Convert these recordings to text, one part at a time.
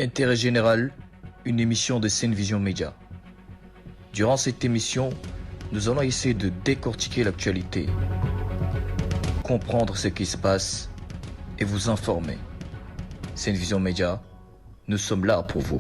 Intérêt général, une émission de Seine-Vision Média. Durant cette émission, nous allons essayer de décortiquer l'actualité, comprendre ce qui se passe et vous informer. Seine-Vision Média, nous sommes là pour vous.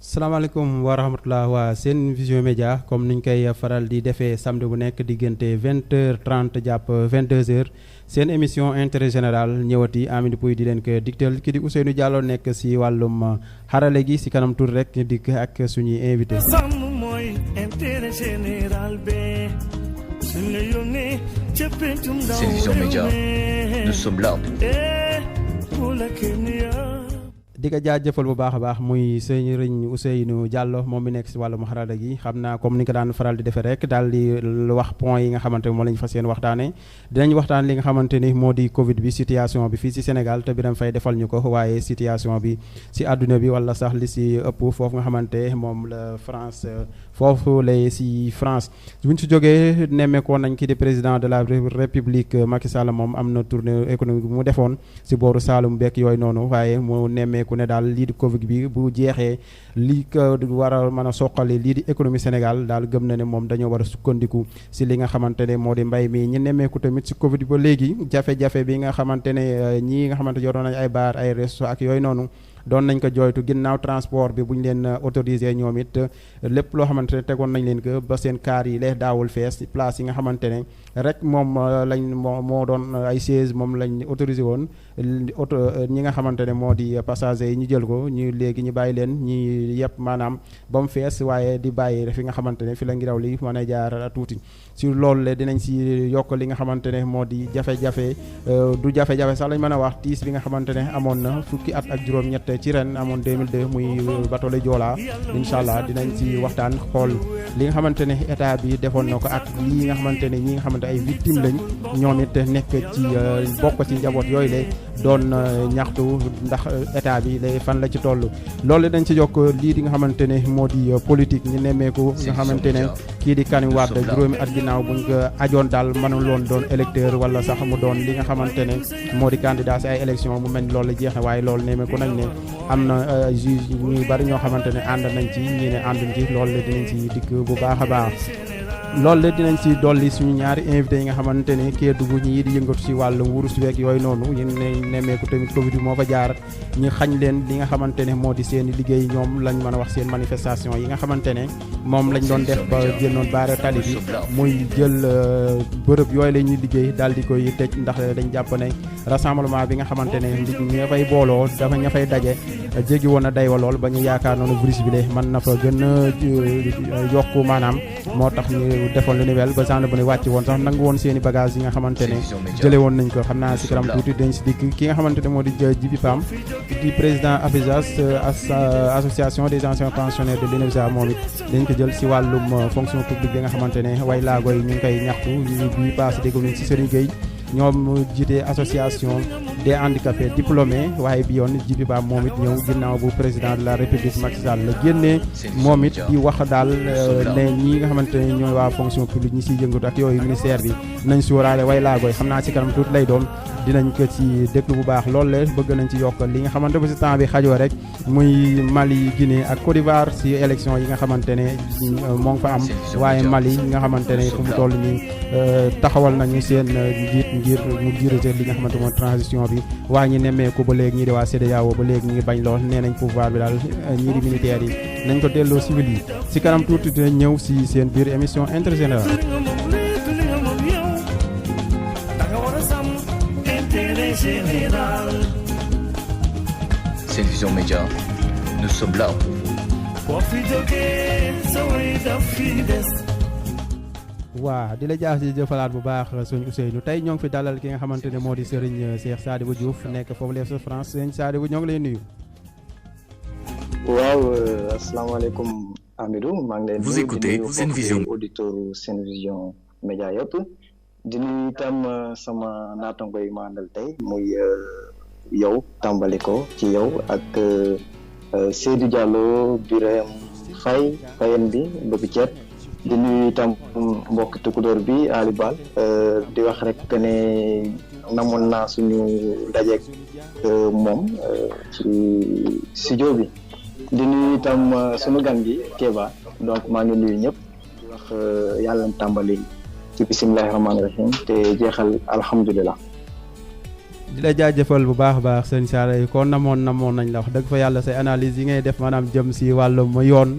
salaamaaleykum wa rahmatulah waa Seine-Vision Média comme niñ koy faral di defee samedi bu nekk diggante 20h30 jàpp 22h seen émission intérêt général ñëwati Amady Pouy di leen ko digtal ki di Ousseynou Diallo nekk si wàllum xarale gi si kanam tur rek ñu dikk ak suñuy invité. Seine-Vision Média, nous sommes là pour vous. di ko jaajëfal bu baax a baax muy sëriñ Ousseynou Diallo moom mi nekk si wàllum xarala gi xam naa comme ni ko daan faral di defee rek daal di wax point yi nga xamante ni moo la ñu fas yéene waxtaanee dinañ waxtaan li nga xamante ni moo di Covid bi situation bi fii si Sénégal te Birame Faye defal ñu ko waaye situation bi si àdduna bi wala sax li si ëpp foofu nga xamante moom la France foofu lay si France buñ si jógee nemmeekoon nañ ki di président de la République Macky Sall moom am na tournée économique bu mu defoon si booru Saloum bekk yooyu noonu waaye mu nemmeeku ne daal lii di Covid bi bu jeexee lii ko war a mën a soqali lii di économie Sénégal daal gëm na ne moom dañoo war a sukkandiku si li nga xamante ne moo di mbay mi ñu nemmeeku tamit si Covid ba léegi jafe-jafe bi nga xamante ne ñii nga xamante yoroon nañ ay bar ay resto ak yooyu noonu doon nañ ko jooytu ginnaaw transport bi bu ñu leen autorisé ñoom it lépp loo xamante ne tegoon nañ leen ko ba seen kaar yi lee daawul fees place yi nga xamante ne rek moom lañ moo doon ay siège moom lañ autorisé woon ñi nga xamante ne moo di passagers yi ñu jël ko ñu léegi ñu bàyyi leen ñi yëpp maanaam ba mu fees waaye di bàyyi fi nga xamante ne fi la ngiraw li mën a jaar tuuti si loolu le dinañ si yokk li nga xamante ne moo di jafe-jafe du jafe-jafe sax lañ mën a wax tiis bi nga xamante ne amoon na fukki at ak juróom-ñett ci ren amoon 2002 muy bateau le Joola incha allah dinañ ci waxtaan xool li nga xamante ne état bi defoon na ko ak lii nga xamante ne ñi nga xamante ay victime lañ ñoom it nekk ci bokk ci njaboot yooyu le doon ñaxtu ndax état bi lay fan la ci toll loolu dañ ci yokk lii di nga xamante ne moo di politique ñu nemmeeku nga xamante ne kii di Karim Wade juróomi at ginnaaw buñ ko ajoon daal mënul woon doon électeur wala sax mu doon li nga xamante ne moo di candidat si ay élection mu mel ni loolu la jeex na waaye loolu nemmeeku nañ ne am na juge ñu bari ñoo xamante ne ànd nañ ci ñi ne ànduñ ci loolu la dinañ ci dikk bu baax a baax loolu la dinañ ci dolli suñu ñaari invité yi nga xamante ne Kédougou ñii di yëngatu ci wàllu wurus week yooyu noonu ñu ne nemmeeku tamit Covid bi moo fa jaar ñu xañ leen li nga xamante ne moo di seen liggéey ñoom lañ mën a wax seen manifestation yi nga xamante ne moom lañ doon def ba génnoon baare tali bi muy jël bërëb yooyu la ñuy liggéey daal di koy tëj ndax dañ jàpp ne rassemblement bi nga xamante ne ña fay booloo dafa ña fay daje jéggi woon a day wa lool ba ñu yaakaar noonu virus bi de mën na fa gën a yokku maanaam moo tax ñu defoon lu ni wel ba genre bu ne wàcc woon sax nangu woon seen i bagage yi nga xamante ne jële woon nañ ko xam naa si kanam tuuti dañ si dikk ki nga xamante ne moo di Djibi Pam di président APEJAS association des anciens pensionnaires de l'UNEFJA moom it dañ ko jël si wàllum fonction publique bi nga xamante ne way laago yi ñu ngi koy ñaxtu ñu bi passé dégg nañ si Serigne Gueye ñoom jiite association des handicapés diplômés waaye bi yoon Djibi Ba moom it ñëw ginnaaw bu président de la République Macky Sall la génnee moom it di wax daal ne ñi nga xamante ne ñooy waa fonction publique ñi siy yëngatu ak yooyu ministère bi nañ sóoraale way laagoy xam naa ci kanam tuuti lay doon dinañ ko ci déglu bu baax loolu la bëgg nañ ci yokk li nga xamante ba si temps bi xajoo rek muy Mali Guinée ak Côte d'Ivoire si élection yi nga xamante ne moo ngi fa am waaye Mali nga xamante ne fu mu toll nii taxawal nañu seen njiit ngir mu diriger li nga xamante moom transition bi waaye ñi nemmeeku ba léegi ñii di waa CEDEAO ba léegi ñi ngi bañ lool nee nañ pouvoir bi daal ñii di militaires yi nañ ko delloo civil yi si kanam tuuti dina ñëw si seen biir émission intérêt général. Seine-Vision Média, nous sommes là pour vous. waa di la jëfalaat bu baax suñu Ousseynou tey ñoo ngi fi dalal ki nga xamante ne moo di Serigne Cheikh Sadibou Diouf nekk foofu la sa France Serigne Sadibou ñoo ngi lay nuyu. waaw asalaamaaleykum Amidou maa ngi leen vous écoutez Seine-Vision auditeur Seine-Vision Média yëpp di nuyu itam sama naatango yi ma àndal tey muy yow tàmbali ko ci yow ak Seydou Diallo Birame Faye Fayen bi bëgg ceeb di nuyu itam mbokk tukulóor bi Ali Bal di wax rek que ne namoon naa suñu dajeek moom ci studio bi di nuyu itam suñu gan gi Kéba donc maa ngi nuyu ñëpp di wax yàlla tàmbali ci bisimilahi rahmaani rahim te jeexal alhamdulilah. di la jaajëfal bu baax a baax sëñ Saalay kon namoon nañ la wax dëgg fa yàlla say analyse yi ngay def maanaam jëm si wàllum yoon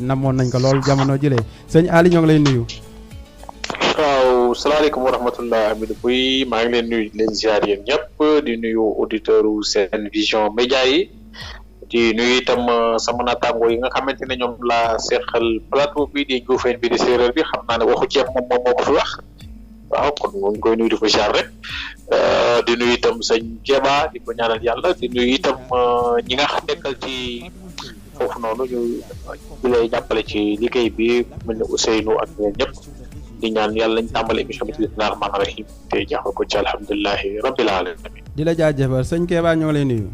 namoon nañ ko lool jamono jëlee sëñ Ali ñoo ngi lay nuyu. waaw salaamaaleykum wa rahmatullah Amidou Pouy maa ngi leen nuyu di leen ziar yéen ñëpp di nuyu auditeur u Sen Vision Média yi di nuyu itam sama naataango yi nga xamante ne ñoom laa seqal plateau bi di Njuufeen bi di séeréer bi xam naa ne waxu ceeb moom moo ko fi wax waaw kon moom koy nuyu di ko ziar rek di nuyu itam sëñ Kéba di ko ñaanal yàlla di nuyu itam ñi nga xam nekkal ci foofu noonu ñu lay jàppale ci liggéey bi mel ne Ousseynou ak ñoom ñëpp di ñaan yàlla nañ tàmbale émission bi ci bismillaahi rahmaani rahiim te jaaxal ko ci alhamdulilahi rabbil alamin. di la jaajëfal sëñ Kéba ñoo ngi lay nuyu.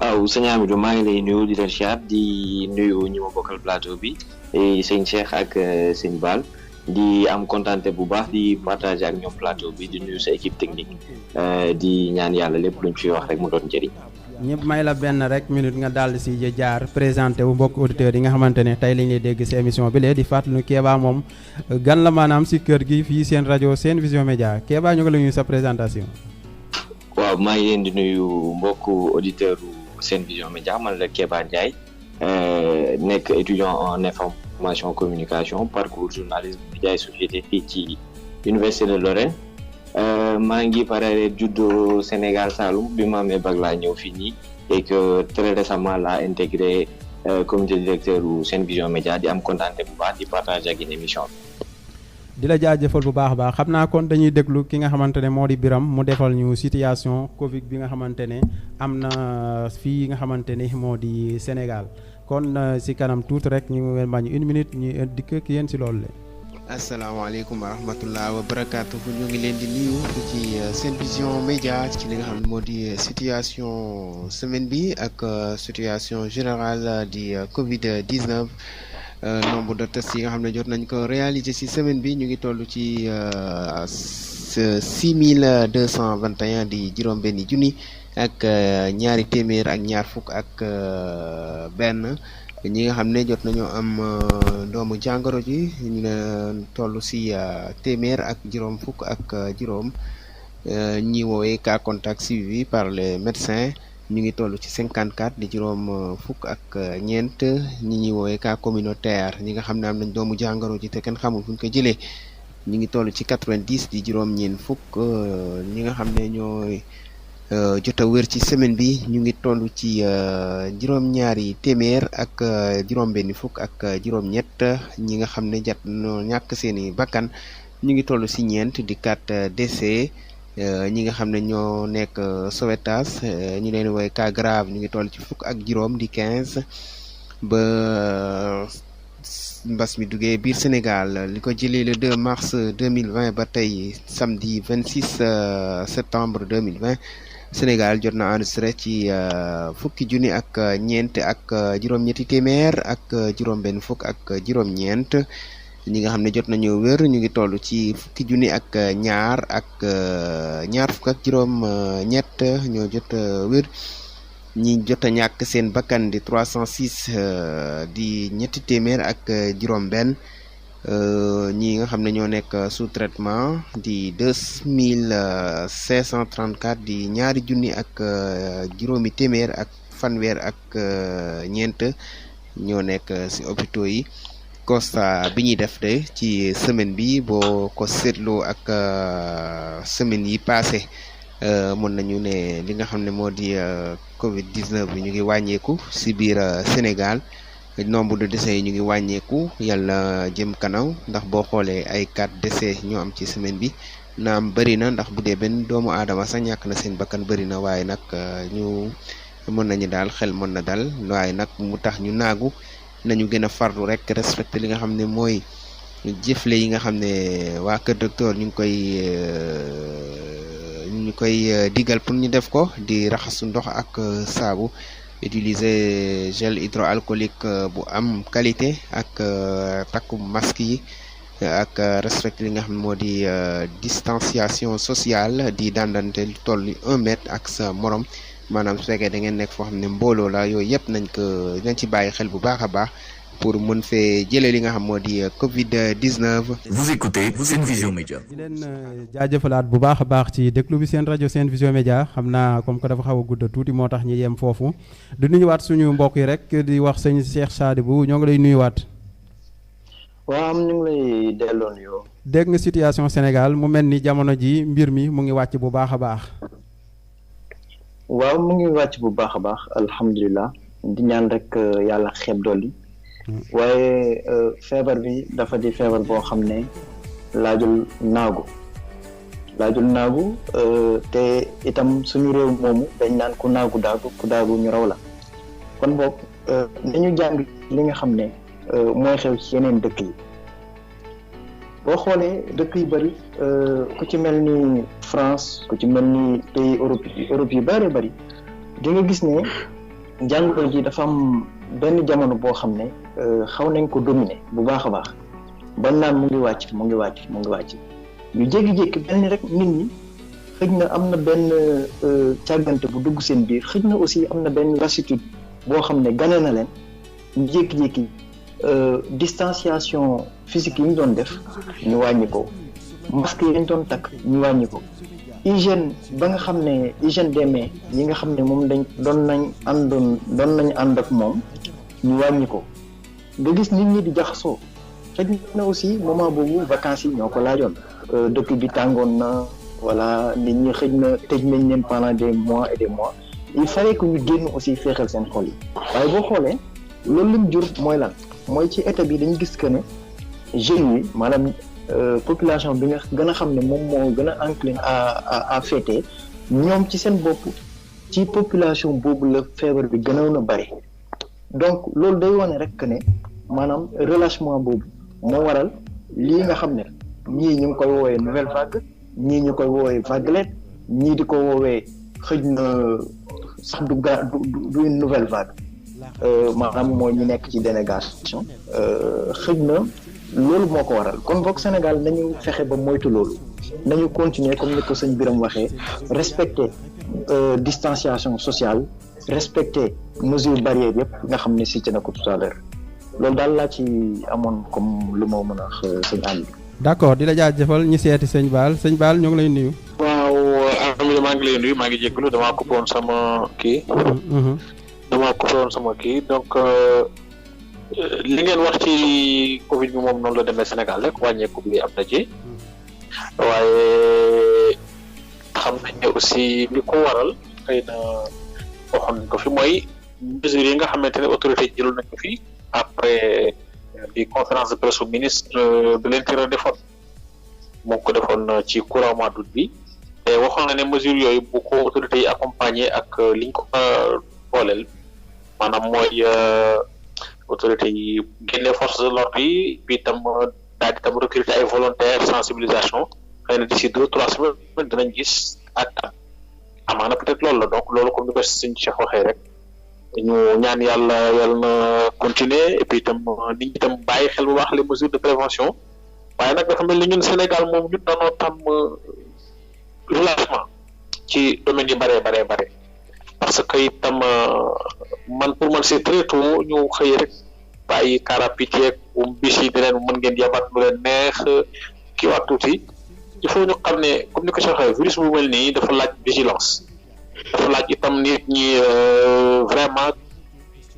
waaw sëñ Amidou maa ngi lay nuyu di leen siyaar di nuyu ñi ma bokkal plateau bi sëñ Cheikh ak sëñ Bal di am contenté bu baax di partager ak ñoom plateau bi di nuyu sa équipe technique di ñaan yàlla lépp luñ fi wax rek mu doon njëriñ. ñëpp may la benn rek minute nga daal si jaar présenté wu mbokk auditeurs yi nga xamante ne tey lañ lay dégg si émission bi lee di fàttali Kéba moom gan la maanaam si kër gi fii seen rajo Sen Vision Média Kéba ñu ngi la nuyu sa présentation. waaw maa ngi leen di nuyu mbokku auditeur Sen Vision Média man la Kéba Ndiaye nekk étudiant en information communication parcours journalisme média et société fii ci université de Lorraine maa ngi pare juddoo Sénégal Saloum bi ma amee bac laa ñëw fii nii et que très récemment laa intégré comité directeur u Sen Vision Média di am contenté bu baax di partager ak une émission bi. di la jaajëfal bu baax a baax xam naa kon dañuy déglu ki nga xamante ne moo di Biram mu defal ñu situation Covid bi nga xamante ne am na fii nga xamante ne moo di Sénégal kon si kanam tuuti rek ñu ngi bañ 1 minute ñu dikk ki yéen si loolu la. asalaamaaleykum wa rahmatullah wa barakaatu ñu ngi leen di nuyu ci Sen Vision Média ci li nga xam ne moo di situation semaine bi ak situation générale di Covid 19. Nombre de tests yi nga xam ne jot nañ ko réaliser ci semaine bi ñu ngi toll ci 6221 di juróom-benni junni ak ñaari téeméer ak ñaar fukk ak benn ñi nga xam ne jot nañoo am doomu jàngoro ji ñu ne toll ci téeméer ak juróom fukk ak juróom ñi woowee cas contact suivi par les médecins ñu ngi toll ci 54 di juróom fukk ak ñeent ñi ñuy woowee cas communautaire ñi nga xam ne am nañ doomu jàngoro ji te kenn xamul fu ñu ko jëlee ñu ngi toll ci 90 di juróom ñeent fukk ñi nga xam ne ñooy jot a wér ci semaine bi ñu ngi toll ci juróom-ñaari téeméer ak juróom-benni fukk ak juróom-ñett ñi nga xam ne jot noo ñàkk seeni bakkan ñu ngi toll ci ñeent di 4 décès. ñi nga xam ne ñoo nekk sauvetage ñu leen woowee cas grave ñu ngi toll ci fukk ak juróom di 15 ba mbas mi duggee biir Sénégal li ko jëlee le 2 mars 2020 ba tey samedi 26 septembre 2020 Sénégal jot na enregistré ci fukki junni ak ñeent ak juróom-ñetti téeméer ak juróom-benn fukk ak juróom-ñeent. ñi nga xam ne jot nañu wér ñu ngi toll ci fukki junni ak ñaar ak ñaar fukk ak juróom ñett ñoo jot wér ñi jot a ñàkk seen bakkan di 306 di ñetti téeméer ak juróom benn ñi nga xam ne ñoo nekk sous traitement di 2534 di ñaari junni ak juróomi téeméer ak fanweer ak ñeent ñoo nekk ci hôpitaux yi. constat bi ñuy def de ci semaine bi boo ko seetloo ak semaine yi passé mën nañu ne li nga xam ne moo di Covid 19 bi ñu ngi wàññeeku ci biir Sénégal nombre de décès yi ñu ngi wàññeeku yàlla jëm kanam ndax boo xoolee ay 4 décès ñoo am ci semaine bi naam bëri na ndax bu dee benn doomu aadama sax ñàkk na seen bakkan bëri na waaye nag ñu mën nañu daal xel mën na dal waaye nag mu tax ñu naagu. nañu gën a farlu rek respecté li nga xam ne mooy jëfle yi nga xam ne waa Kër Docteur ñu ngi koy digal pour ñu def ko di raxasu ndox ak saabu utiliser gel hydroalcoolique bu am qualité ak takku masque yi ak respecter li nga xam ne moo di distanciation sociale di dandante lu toll ni 1 mètre ak sa morom maanaam su fekkee da ngeen nekk foo xam ne mbooloo la yooyu yëpp nañ ci bàyyi xel bu baax a baax pour mën fee jëlee li nga xam moo di Covid 19. Vous écoutez Sen Vision Média. di leen jaajëfalaat bu baax a baax ci déglu bi seen rajo Sen Vision Média xam naa comme que dafa xaw a gudd tuuti moo tax ñu yem foofu di nuyuwaat suñu mbokk yi rek di wax sëñ Cheikh Sadibou ñoo ngi lay nuyuwaat. waaw ñu ngi lay delloo nuyoo. dégg nga situation Sénégal mu mel ni jamono ji mbir mi mu ngi wàcc bu baax a baax. waaw mu ngi wàcc bu baax a baax alhamdulilah di ñaan rek yàlla xeeb dolli. waaye feebar bi dafa di feebar boo xam ne laajul naagu te itam suñu réew moomu dañ naan ku daagu ñu raw la kon boog dañu jàng li nga xam ne mooy xew ci yeneen dëkk yi boo xoolee dëkk yu bari ku ci mel ni France ku ci mel ni pays Europe yu bari bari di nga gis ne jàngoro ji dafa am benn jamono boo xam ne xaw nañ ko dominer bu baax a baax ba naan mu ngi wàcc ñu jékki-jékki benn rek nit ñi xëj na am na benn càggante bu dugg seen biir xëj na aussi am na benn lassitude boo xam ne gane na leen ñu jékki-jékki distanciation physique yi ñu doon def ñu wàññi ko masque yi ñu doon takk ñu wàññi ko hygiène ba nga xam ne hygiène des mains yi nga xam ne moom doon nañ ànd ak moom ñu wàññi ko nga gis nit ñi di jaxasoo xëj na aussi moment boobu vacances yi ñoo ko laajoon dëkk bi tàngoon na voilà nit ñi xëj na tëj nañ leen pendant des mois et des mois il fallait que ñu génn aussi féexal seen xol yi waaye boo xoolee loolu lim jur mooy lan mooy ci état bi dañu gis que ne jeunes yi maanaam population bi nga gën a xam ne moom moo gën a enclin à fêter ñoom ci seen bopp ci population boobu la feebar bi gënoon a bari donc loolu day wane rek que ne maanaam relâchement boobu moo waral lii nga xam ne ñii ñu ngi koy woowee nouvelle vague ñii ñu koy woowee vaguelette ñii di ko woowee xëj na sax du une nouvelle vague maanaam mooy ñu nekk ci dénégation xëj na loolu moo ko waral kon boog Sénégal nañu fexe ba moytu loolu nañu continuer comme ni ko sëñ Biram waxee respecter distanciation sociale respecter mesures barrières yëpp nga xam ne cité na ko tout à l'heure loolu daal laa ci amoon comme lu ma mën a wax sëñ Aliou. d'accord di la jaajëfal ñu seeti sëñ Baal ñu ngi lay nuyu. waaw Amady maa ngi lay nuyu maa ngi jégalu damaa coupé woon sama kii. Donc li ngeen wax ci Covid bi moom noonu la demee Sénégal rek wàññeeku bi am na ci waaye xam nañ ne aussi li ko waral xëy na waxoon nañ ko fi mooy mesures yi nga xamante ne autorité jëloon nañ ko fi après bi conférence de presse ministre de l'intérieur defoon moo ko defoon ci courant mois d'août bi te waxoon na ne mesures yooyu bu ko autorité yi accompagner ak liñ ko booleel maanaam mooy autorité yi génne force de l'ordre yi bi tam daal di tam recruter ay volontaires sensibilisation xëy na d'ici 2-3 semaines dinañ gis ak amaana peut-être loolu la donc loolu comme ni ko suñu Cheikh waxee rek ñu ñaan yàlla na continuer et puis itam nit ñi itam bàyyi xel bu baax les mesures de prévention waaye nag dafa mel ni ñun Sénégal moom ñun dañoo tam relâchement ci domaine yi bare parce que itam man pour man c'est très tôt ñu xëy rek bàyyi car rapide yeeg bis yi di leen mën ngeen yabat lu leen neex kii waat tuuti il faut ñu xam ne comme ni ko Cheikh waxee virus bu mel nii dafa laaj vigilance dafa laaj itam nit ñi vraiment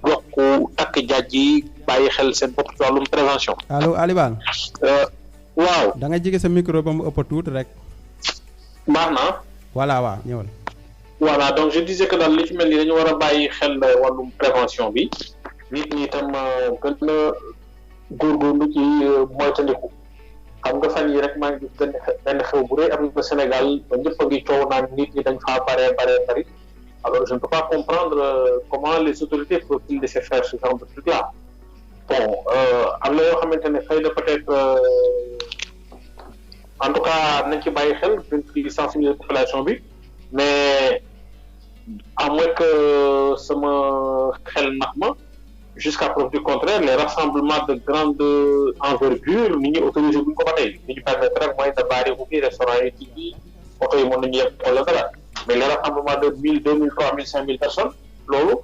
yokku takk jaaj yi bàyyi xel seen bopp ci wàllum prévention. allo Alibal. waaw. da nga jege sa micro ba mu ëpp tuuti rek. baax na. voilà waaw ñëwal. voilà donc je disais que daal li ci mel ni dañu war a bàyyi xel wàllum prévention bi nit ñi itam gën a góorgóorlu ci moytandiku xam nga fan yi rek maa ngi gis benn xew bu rëy am na Sénégal ba ñëpp a ngi coow naan nit ñi dañ faa bari alors je ne peux pas comprendre comment les autorités peuvent-ils laisser faire ce genre de truc là bon am na yoo xamante ne xëy na peut-être en tout cas nañ ci bàyyi xel dañ ci sensibiliser population bi mais à moins que sama xel nax ma jusqu'à preuve du contraire les rassemblements de grande envergure nit ñi autorisé buñ ko ba tey li ñu permettre rek mooy da bari ubbi restaurant yi ci bi oto yi mën nañu yegg wala dara mais les rassemblements de 1000 2000 3000 5000 personnes loolu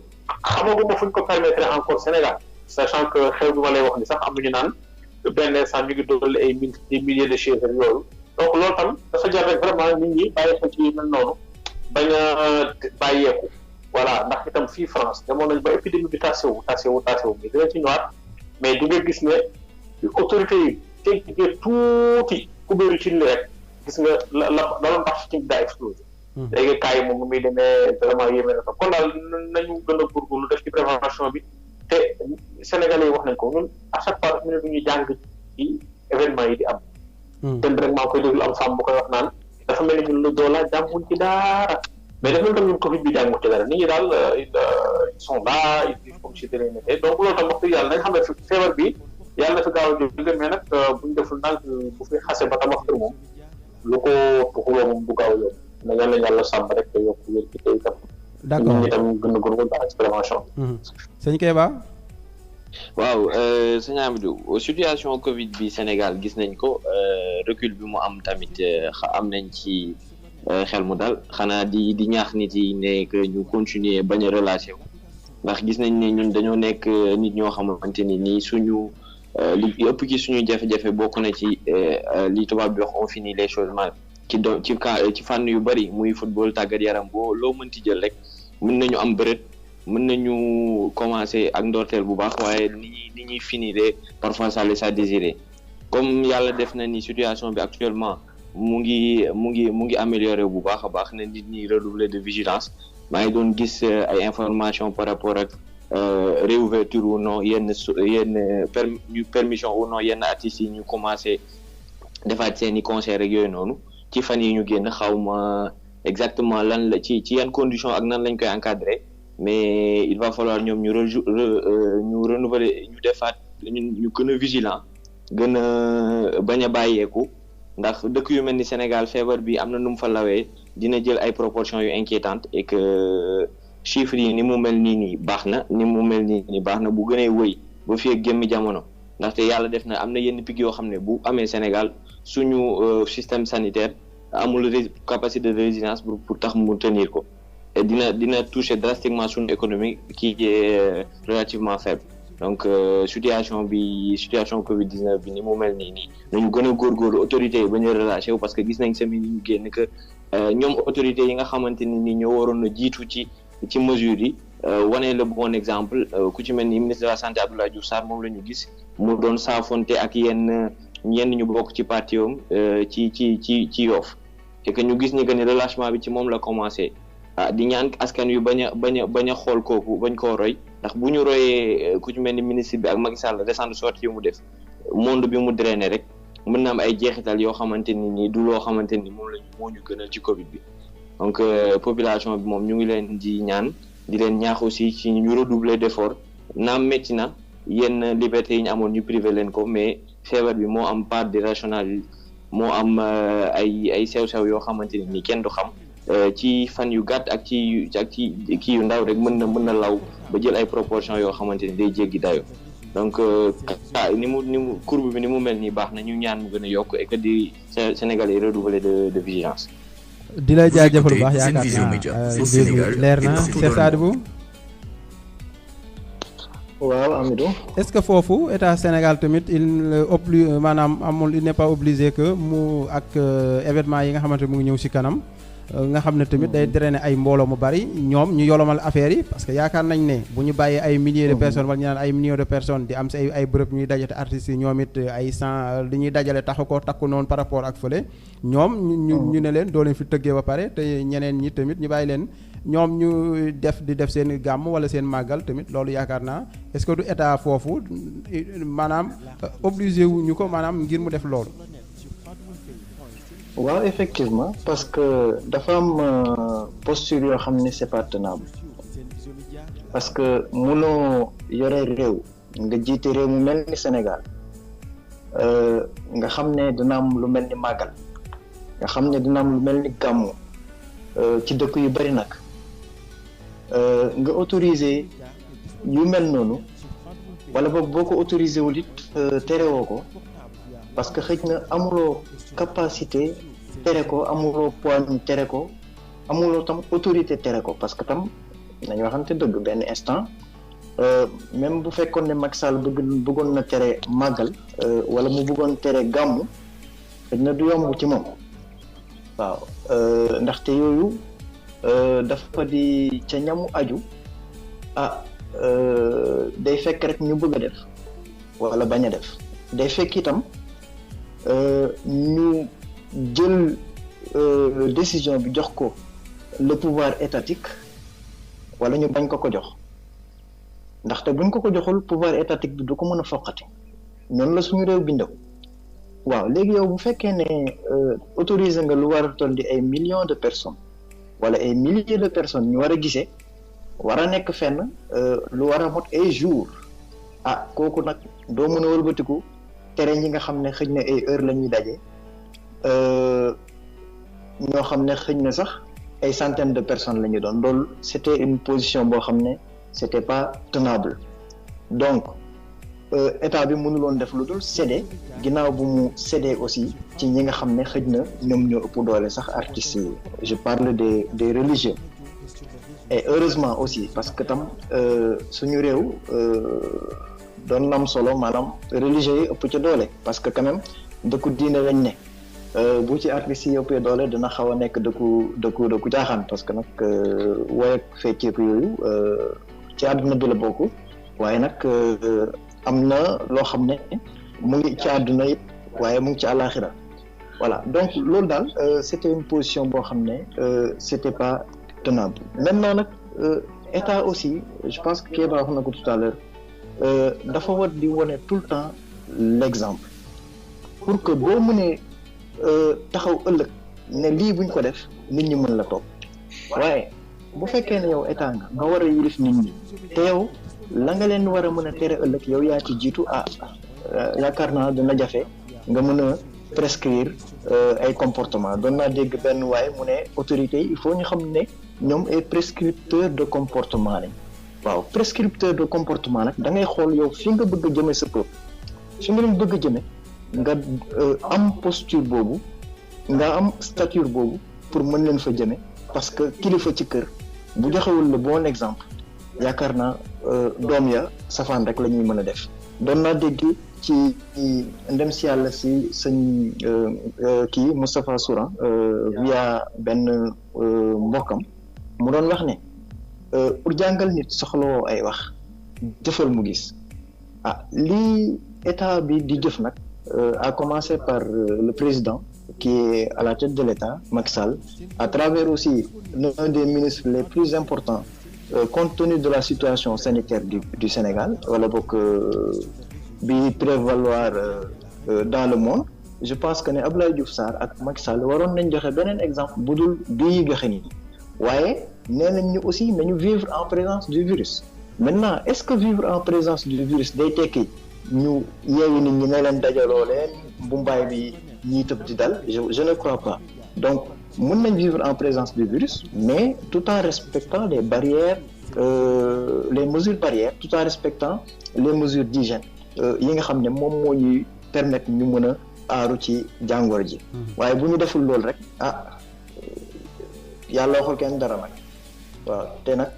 xamaguma fuñ ko permettre encore Sénégal sachant que xew bi ma lay wax ni sax am nañu naan benn instant ñu ngi dogal ay des milliers de chaises ak yooyu donc loolu tam dafa jar rek vraiment nit ñi bàyyi xel ci mel noonu bañ a bàyyeeku voilà ndax itam fii France demoon nañ ba épidémie bi tassé wu mais dina ci ñëwaat mais di nga gis ne autorités yi teggee tuuti kubéeru ci li rek gis nga la doon tax ci daa explosé léegi cas yi moom muy demee vraiment yéeme na ko kon daal nañu gën a góorgóorlu def ci prévention bi te Sénégalais yi wax nañ ko ñun à chaque fois ñu ne duñuy jàng ci événement yi di am ten rek maa koy déglu am femme bu koy wax naan dafa mel ni ñun lu doolaa jànguñ ci daara mais dafa mel ni ñun Covid bi jànguñ ci dara nit ñi daal ils sont là ils vivent comme si de rien n'était donc loolu tam wax dëgg yàlla nañ xam ne feebar bi yàlla na fi gaaw a jóge mais nag buñ deful ndànk bu fi xase ba tam wax dëgg moom lu ko tuxuloo moom du gaaw a yomb na yàlla sàmm rek te yokk wér ci tey itam d'accord ñun itam gën a góorgóorlu ak prévention sëñ Kéba waaw sëñ Amidou situation Covid bi Sénégal gis nañ ko recul bi mu am tamit am nañ ci xel mu dal xanaa di ñaax nit yi ne que ñu continuer bañ a relâché wu ndax gis nañ ne ñun dañoo nekk nit ñoo xamante ni nii suñu li ëpp ci suñu jafe-jafe bokk na ci li tubaab bi wax on finit les choses mal ci fànn yu bari muy football tàggat yaram boo loo mënti jël rek mën nañu am bërët mën nañu commencer ak ndorteel bu baax waaye ni ñuy finir parfois ça laisse à désirer comme yàlla def na ni situation bi actuellement mu ngi amélioré bu baax a baax na nit ñi redoubler de vigilance maa ngi doon gis ay information par rapport ak réouverture ou non yenn permission ou non yenn artistes yi ñu commencé defaat seeni concert ak yooyu noonu ci fan yi ñu génn xawma exactement lan la ci yan condition ak nan lañ koy encadrer mais il va falloir ñoom ñu renouveler ñu defaat ñu gën a vigilant gën a bañ a bàyyeeku ndax dëkk yu mel ni Sénégal feebar bi am na nu mu fa lawee dina jël ay proportions yu inquiétantes et que chiffres yi ni mu mel nii baax na bu gënee wëy ba fii ak gémmi jamono ndaxte yàlla def na am na yenn pic yoo xam ne bu amee Sénégal suñu système sanitaire amul capacité de résilience pour tax mu tenir ko et dina toucher drastiquement suñu économie qui est relativement faible donc situation Covid-19 bi ni mu mel nii nañu gën a góorgóorlu autorités yi ba ñu relâché wu parce que gis nañ semaine yi ñu génn que ñoom autorités yi nga xamante ni ñoo waroon a jiitu ci mesures yi wane le bon exemple ku ci mel ni ministre de la santé Abdoulaye Diouf Sarr moom la ñu gis mu doon saafonte ak yenn ñu bokk ci parti am ci Yoff et que ñu gis ni que ni relâchement bi ci moom la commencé di ñaan askan yu bañ a xool kooku bañ koo roy ndax bu ñu royee ku ci mel ni ministre bi ak Macky Sall récente sortie yu mu def monde bi mu drainer rek mën na am ay jeexital yoo xamante ni du loo xamante ni moo ñu gënal ci Covid bi donc population bi moom ñu ngi leen di ñaan di leen ñaax aussi ci ñu redoubler d'effort naam métti na yenn liberté yi ñu amoon ñu privé leen ko mais feebar bi moo am part d'irrationalité moo am ay sew-sew yoo xamante ni kenn du xam ci fan yu gàtt ak ci kii yu ndaw rek mën na law ba jël ay proportions yoo xamante ni day jéggi dayo donc ni mu courbe bi ni mu mel nii baax na ñu ñaan mu gën a yokk et que di Sénégal yi redoubler de vigilance. di la jaajëfal bu baax yaakaar naa leer na Cheikh Sadibou. waaw Amidou. est-ce que foofu état Sénégal tamit il n'est pas obligé que mu ak événement yi nga xamante mu ngi ñëw ci kanam. nga xam ne tamit day drainer ay mbooloo mu bari ñoom ñu yolomal affaire yi parce que yaakaar nañ ne bu ñu bàyyee ay milliers de personnes wala ñu naan ay millions de personnes di am si ay bërëb ñuy dajate artistes yi ñoom it ay li ñuy dajale taxu ko takku noonu par rapport ak fële ñoom ñu ne leen doo leen fi tëggee ba pare te ñeneen ñi tamit ñu bàyyi leen ñoom ñu def seen gàmm wala seen màggal tamit loolu yaakaar naa est-ce que du état foofu maanaam obligé wu ñu ko maanaam ngir mu def loolu. waaw effectivement parce que dafa am posture yoo xam ne c'est pas tenable parce que mënoo yore réew nga jiite réew mu mel ni Sénégal nga xam ne dina am lu mel ni màggal nga xam ne dina am lu mel ni gàmmu ci dëkk yu bari nag nga autoriser yu mel noonu wala boog boo ko autorisé wul it terewoo ko parce que xëj na amuloo capacité tere ko amuloo poids tere ko amuloo tam autorité tere ko parce que tam nañu waxante dëgg benn instant même bu fekkoon ne Macky Sall bëggoon na tere màggal wala mu bëggoon tere gàmmu xëj na du yomb ci moom waaw ndaxte yooyu dafa di ca ñamu aju day fekk rek ñu bëgg a def wala bañ a def day fekk itam ñu jël décision bi jox ko le pouvoir étatique wala ñu bañ ko jox ndaxte buñ ko joxul pouvoir étatique bi du ko mën a foqati noonu la suñu réew bindoo waaw léegi yow bu fekkee ne autorisé nga lu war a toll di ay millions de personnes wala ay milliers de personnes ñu war a gisee war a nekk fenn lu war a mot ay jours kooku nag doo mën a wëlbatiku tere ñi nga xam ne xëj na ay heure la ñuy daje ñoo xam ne xëj na sax ay centaines de personnes la ñu doon loolu c'était une position boo xam ne c'était pas tenable donc état bi mënuloon def lu dul céder ginnaaw bu mu céder aussi ci ñi nga xam ne xëj na ñoom ñoo ëpp doole sax artistes yi je parle des religieux et heureusement aussi parce que tam suñu réew doon nam solo maanaam religieux yi ëpp ca doole parce que quand même dëkku diine lañ ne bu ci artistes yi ëppee doole dina xaw a nekk dëkku jaaxaan parce que nag woy ak fecceeku yooyu ci àdduna bi la bokk waaye nag am na loo xam ne mu ngi ci àdduna it waaye mu ngi ci àllaaxira voilà donc loolu daal c'était une position boo xam ne c'était pas tenable maintenant nag état aussi je pense que Kéba wax na ko tout à l'heure dafa war di wone tout le temps l'exemple pour que boo mënee taxaw ëllëg ne lii buñ ko def nit ñi mën la topp waaye bu fekkee ne yow état nga war a yilif nit ñi te yow la nga leen war a mën a tere ëllëg yow yaa ci jiitu yaakaar naa dina jafe nga mën a prescrire ay comportement doon naa dégg benn waaye mu ne autorités yi il faut ñu xam ne ñoom ay prescripteurs de comportement lañ waaw prescripteur de comportement nag da ngay xool yow fi nga bëgg a jëme sa peuple fi nga leen bëgg a jëme nga am posture boobu nga am stature boobu pour mën leen fa jëme parce que kilifa ci kër bu joxewul le bon exemple yaakaar naa doom ya safaan rek la ñuy mën a def doon naa dégg ci ndem si yàlla si sëñ kii Moustapha Souran via benn mbokkam mu doon wax ne pour jàngal nit soxlawoo ay wax jëfal mu gis lii état bi di jëf nag à commencer par le président qui est à la tête de l'État, Macky Sall, à travers aussi l'un des ministres les plus importants compte tenu de la situation sanitaire du Sénégal wala bokk bi prévaloir dans le monde je pense que ne Abdoulaye Diouf Sarr ak Macky Sall waroon nañ joxe beneen exemple bu dul bii joxe nii waaye nee nañ ñu aussi nañu vivre en présence du virus maintenant est-ce que vivre en présence du virus day tekki ñu yeewi nit ñi ne leen dajaloo leen bu mbaay bi ñiy tëb di dal je ne crois pas donc mën nañ vivre en présence du virus mais tout en respectant les barrières les mesures barrières tout en respectant les mesures d'hygiène yi nga xam ne moom moo ñuy permettre ñu mën a aaru ci jàngoro ji waaye bu ñu deful loolu rek yàlla waxul kenn dara nag waaw te nag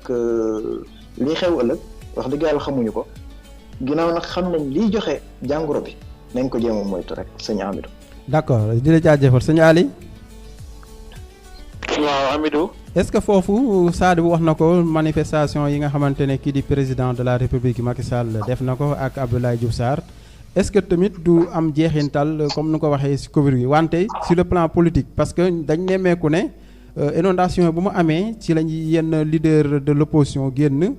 lii xew ëllëg wax dëgg yàlla xamuñu ko ginnaaw nag xam nañ liy joxe jàngoro bi nañ ko jéem a moytu rek sëñ Amidou. d'accord di la jaajëfal sëñ Ali. waaw Amidou. est-ce que foofu Sadibou wax na ko manifestation yi nga xamante ne kii di président de la République Macky Sall def na ko ak Abdoulaye Diouf Sarr est-ce que tamit du am jeexintal comme nu ko waxee ci Covid bi wante sur le plan politique parce que dañ nemmeeku ne inondation bu mu amee ci lañ yenn leader de l'opposition génn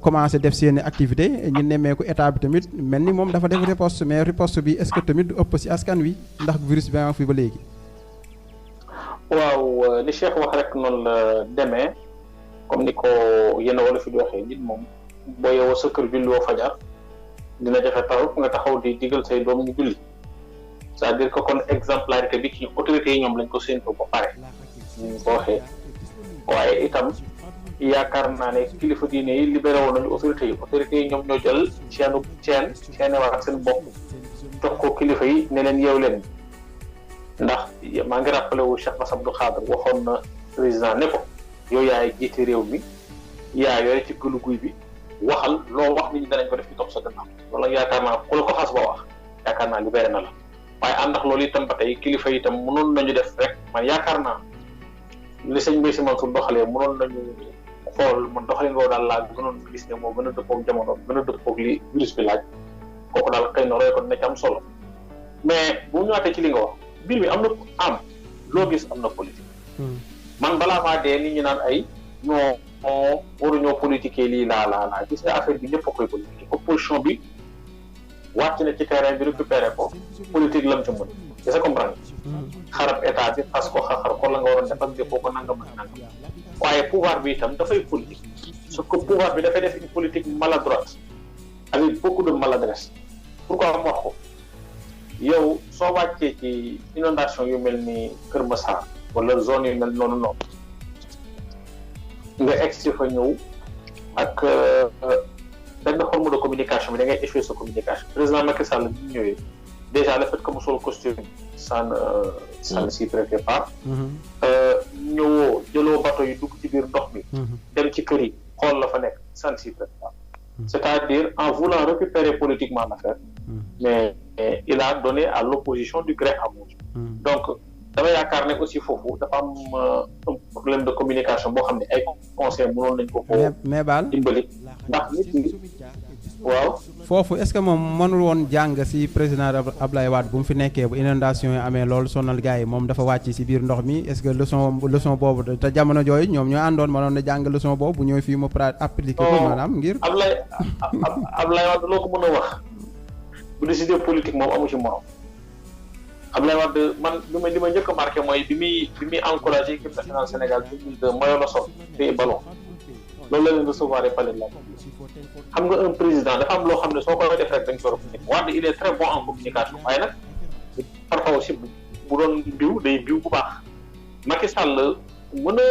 commencé def seeni activité ñu nemmeeku état bi tamit mel ni moom dafa def riposte mais riposte bi est-ce que tamit du ëpp ci askan wi ndax virus bi nga fi ba léegi. waaw li Cheikh wax rek noonu la demee comme ni ko yenn wala fi di waxee nit moom boo yeewoo sa kër julloo fajar dina jafe taw nga taxaw di digal say doom ñu julli c'est-à-dire que kon exemplarité bi ci autorités yi ñoom lañ ko séntu ba pare ñu ko waxee waaye itam yaakaar naa ne kilifa diine yi libéré woon nañu autorités yi ñoom ñoo jël ceene waat seen bopp jox ko kilifa yi ne leen yeew leen ndax maa ngi rappelé wu Cheikh Bass Abdou Khadre waxoon na président ne ko yow yaay jiite réew mi yaa yore ci gëlu guy bi waxal loo wax nit ñi danañ ko def ci topp sa gannaaw loolu yaakaar naa ku la ko xas ba wax yaakaar naa libéré na la waaye ànd ak loolu itam ba tey kilifa yi itam mënoon nañu def rek man yaakaar naa li sëñ Mbaye Sy Mansour doxalee mënoon nañu xool man doxalin boobu daal laa gënoon gis ne moo gën a dëppoog jamono gën a dëppoog li virus bi laaj kooku daal xëy na roy ko dina ci am solo mais bu ñëwaatee ci li nga wax mbir mi am na loo gis am na politique. man balaa maa dee nit ñi naan ay ñoo waruñoo politiquer lii laa gis nga affaire bi ñëpp a koy politique opposition bi wàcc na ci terrain bi récupéré ko politique lam ci mën est-ce que comprendre xarab état bi fas ko xaxar ko la nga waroon def ak defoo ko nangam ak nangam waaye pouvoir bi itam dafay politique sauf que pouvoir bi dafay def une politique maladroite avec beaucoup de maladresse pourquoi mu wax ko yow soo wàccee ci inondation yu mel ni Kër Massar wala zone yu mel noonu nga egsi fa ñëw ak benn forme de communication bi da ngay échouer sa communication président Macky Sall bi ñu ñëwee déjà le fait que mu sol costume ça ne s'y prêtait pas ñëwoo jëloo bateau yi dugg ci biir ndox mi dem ci kër yi xool la fa nekk ça ne s'y prête pas c'est-à-dire en voulant récupérer politiquement l'affaire mais il a donné à l'opposition du gré à moudre donc dama yaakaar ne aussi foofu dafa am un problème de communication boo xam ne ay conseil mënoon nañ ko mais baal dimbali ndax nit ñi waaw foofu est-ce que moom mënul woon jàng ci président Ablaye Wade bu mu fi nekkee bu inondation yi amee loolu sonal gars yi moom dafa wàcc ci biir ndox mi est-ce que leçon boobu te jamono jooyu ñoom ñoo àndoon mënoon na jàng leçon boobu bu ñëw fii mu appliqué ko maanaam ngir Ablaye Wade loo ko mën a wax bu décider politique moom amu ci morom Ablaye Wade man li ma njëkk a marqué mooy bi muy encouragé équipe nationale Sénégal 2002 mooy la sol te ballon loolu la leen recevoir palais la xam nga un président dafa am loo xam ne soo koy def rek dañ ko war a Wade il est très bon en communication waaye nag parfois aussi bu doon biw day biw bu baax Macky Sall mën a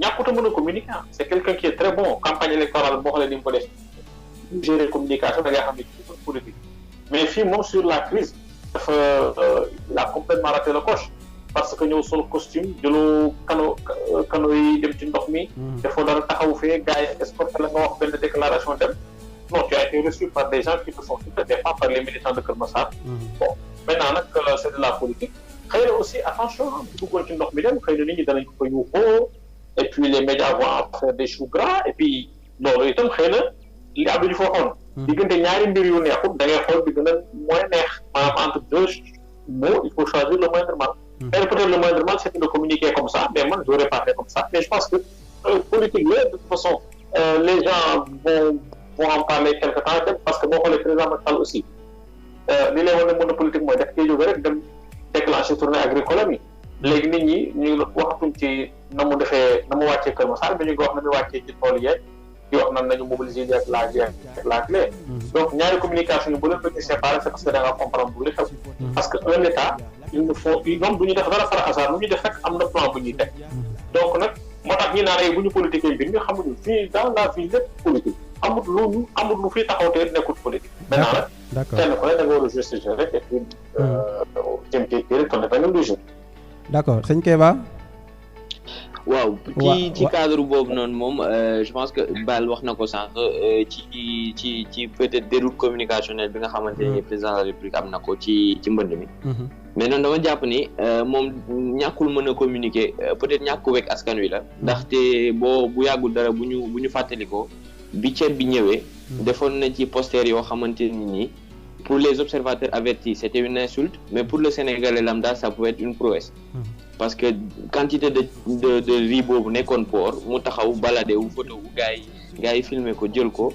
ñàkkut a mën a communiquer c'est quelqu'un qui est très bon campagne électorale boo xoolee ni mu ko def gérer communication da ngay xam ne ci politique mais fii moom sur la crise dafa il a complètement raté le coche parce que ñëw sol costume jëloo kano yi dem ci ndox mi dafoo dara taxaw fee gars yi escorté la nga wax benn déclaration dem non tu as été reçu par des gens qui te sont pas par les militants de Kër Massar bon maintenant nag c'est de la politique xëy na aussi attention bu duggoon ci ndox mi dem xëy na nit ñi danañ ko fa yuuxoo et puis les médias vont faire des choux gras et puis loolu itam xëy na li Abdou Diouf waxoon diggante ñaari mbir yu neexul da ngay xool bi gën a mooy neex maanaam entre deux mots il faut choisir le moindre mal peut-être le moindre mal c'est de communiquer comme ça mais moi j'aurais pas fait comme ça mais je pense que politique là de toute façon les gens vont en parler quelque temps parce que boo xoolee président Macky Sall aussi li lay wane mën a politique mooy def koy jóge rek dem déclencher tournée agricole mi léegi nit ñi ñu waxatuñ ci na mu wàccee Kër Massar mais ñu ngi wax na mu wàccee ci tool yeeg di wax nan nañu mobiliser ak laaj lee donc ñaari communication yi bu leen bëgg séparer c'est parce que da nga comprendre bu li xew parce que un état il faut ñoom du ñu def dara par hasard lu ñu def rek am na plan bu ñuy teg donc nag moo tax ñi naan ay bu ñu politiquer mbir ñu xamuñu fii dans la vie lépp politique amul lu fii taxaw te nekkul politique maintenant nag kenn ku ne da nga war a jouer ce jeu rek et puis jëm ci rek ton épingle du jeu d'accord sëñ Kéba waaw ci cadre boobu noonu moom je pense que Bal wax na ko sànq ci peut-être déroute communicationnelle bi nga xamante ni président de la République am na ko ci mbënd mi mais noonu dama jàpp ni moom ñàkkul mën a communiquer peut-être ñàkk wekk askan wi la ndaxte bu yàggul dara bu ñu fàttalikoo bi ceeb bi ñëwee defoon na ci poster yoo xamante ni nii pour les observateurs avertis c'était une insulte mais pour le Sénégalais lambda ça pouvait être une prouesse parce que quantité de riz boobu nekkoon port mu taxaw baladé wu photo wu gars yi filmer ko jël ko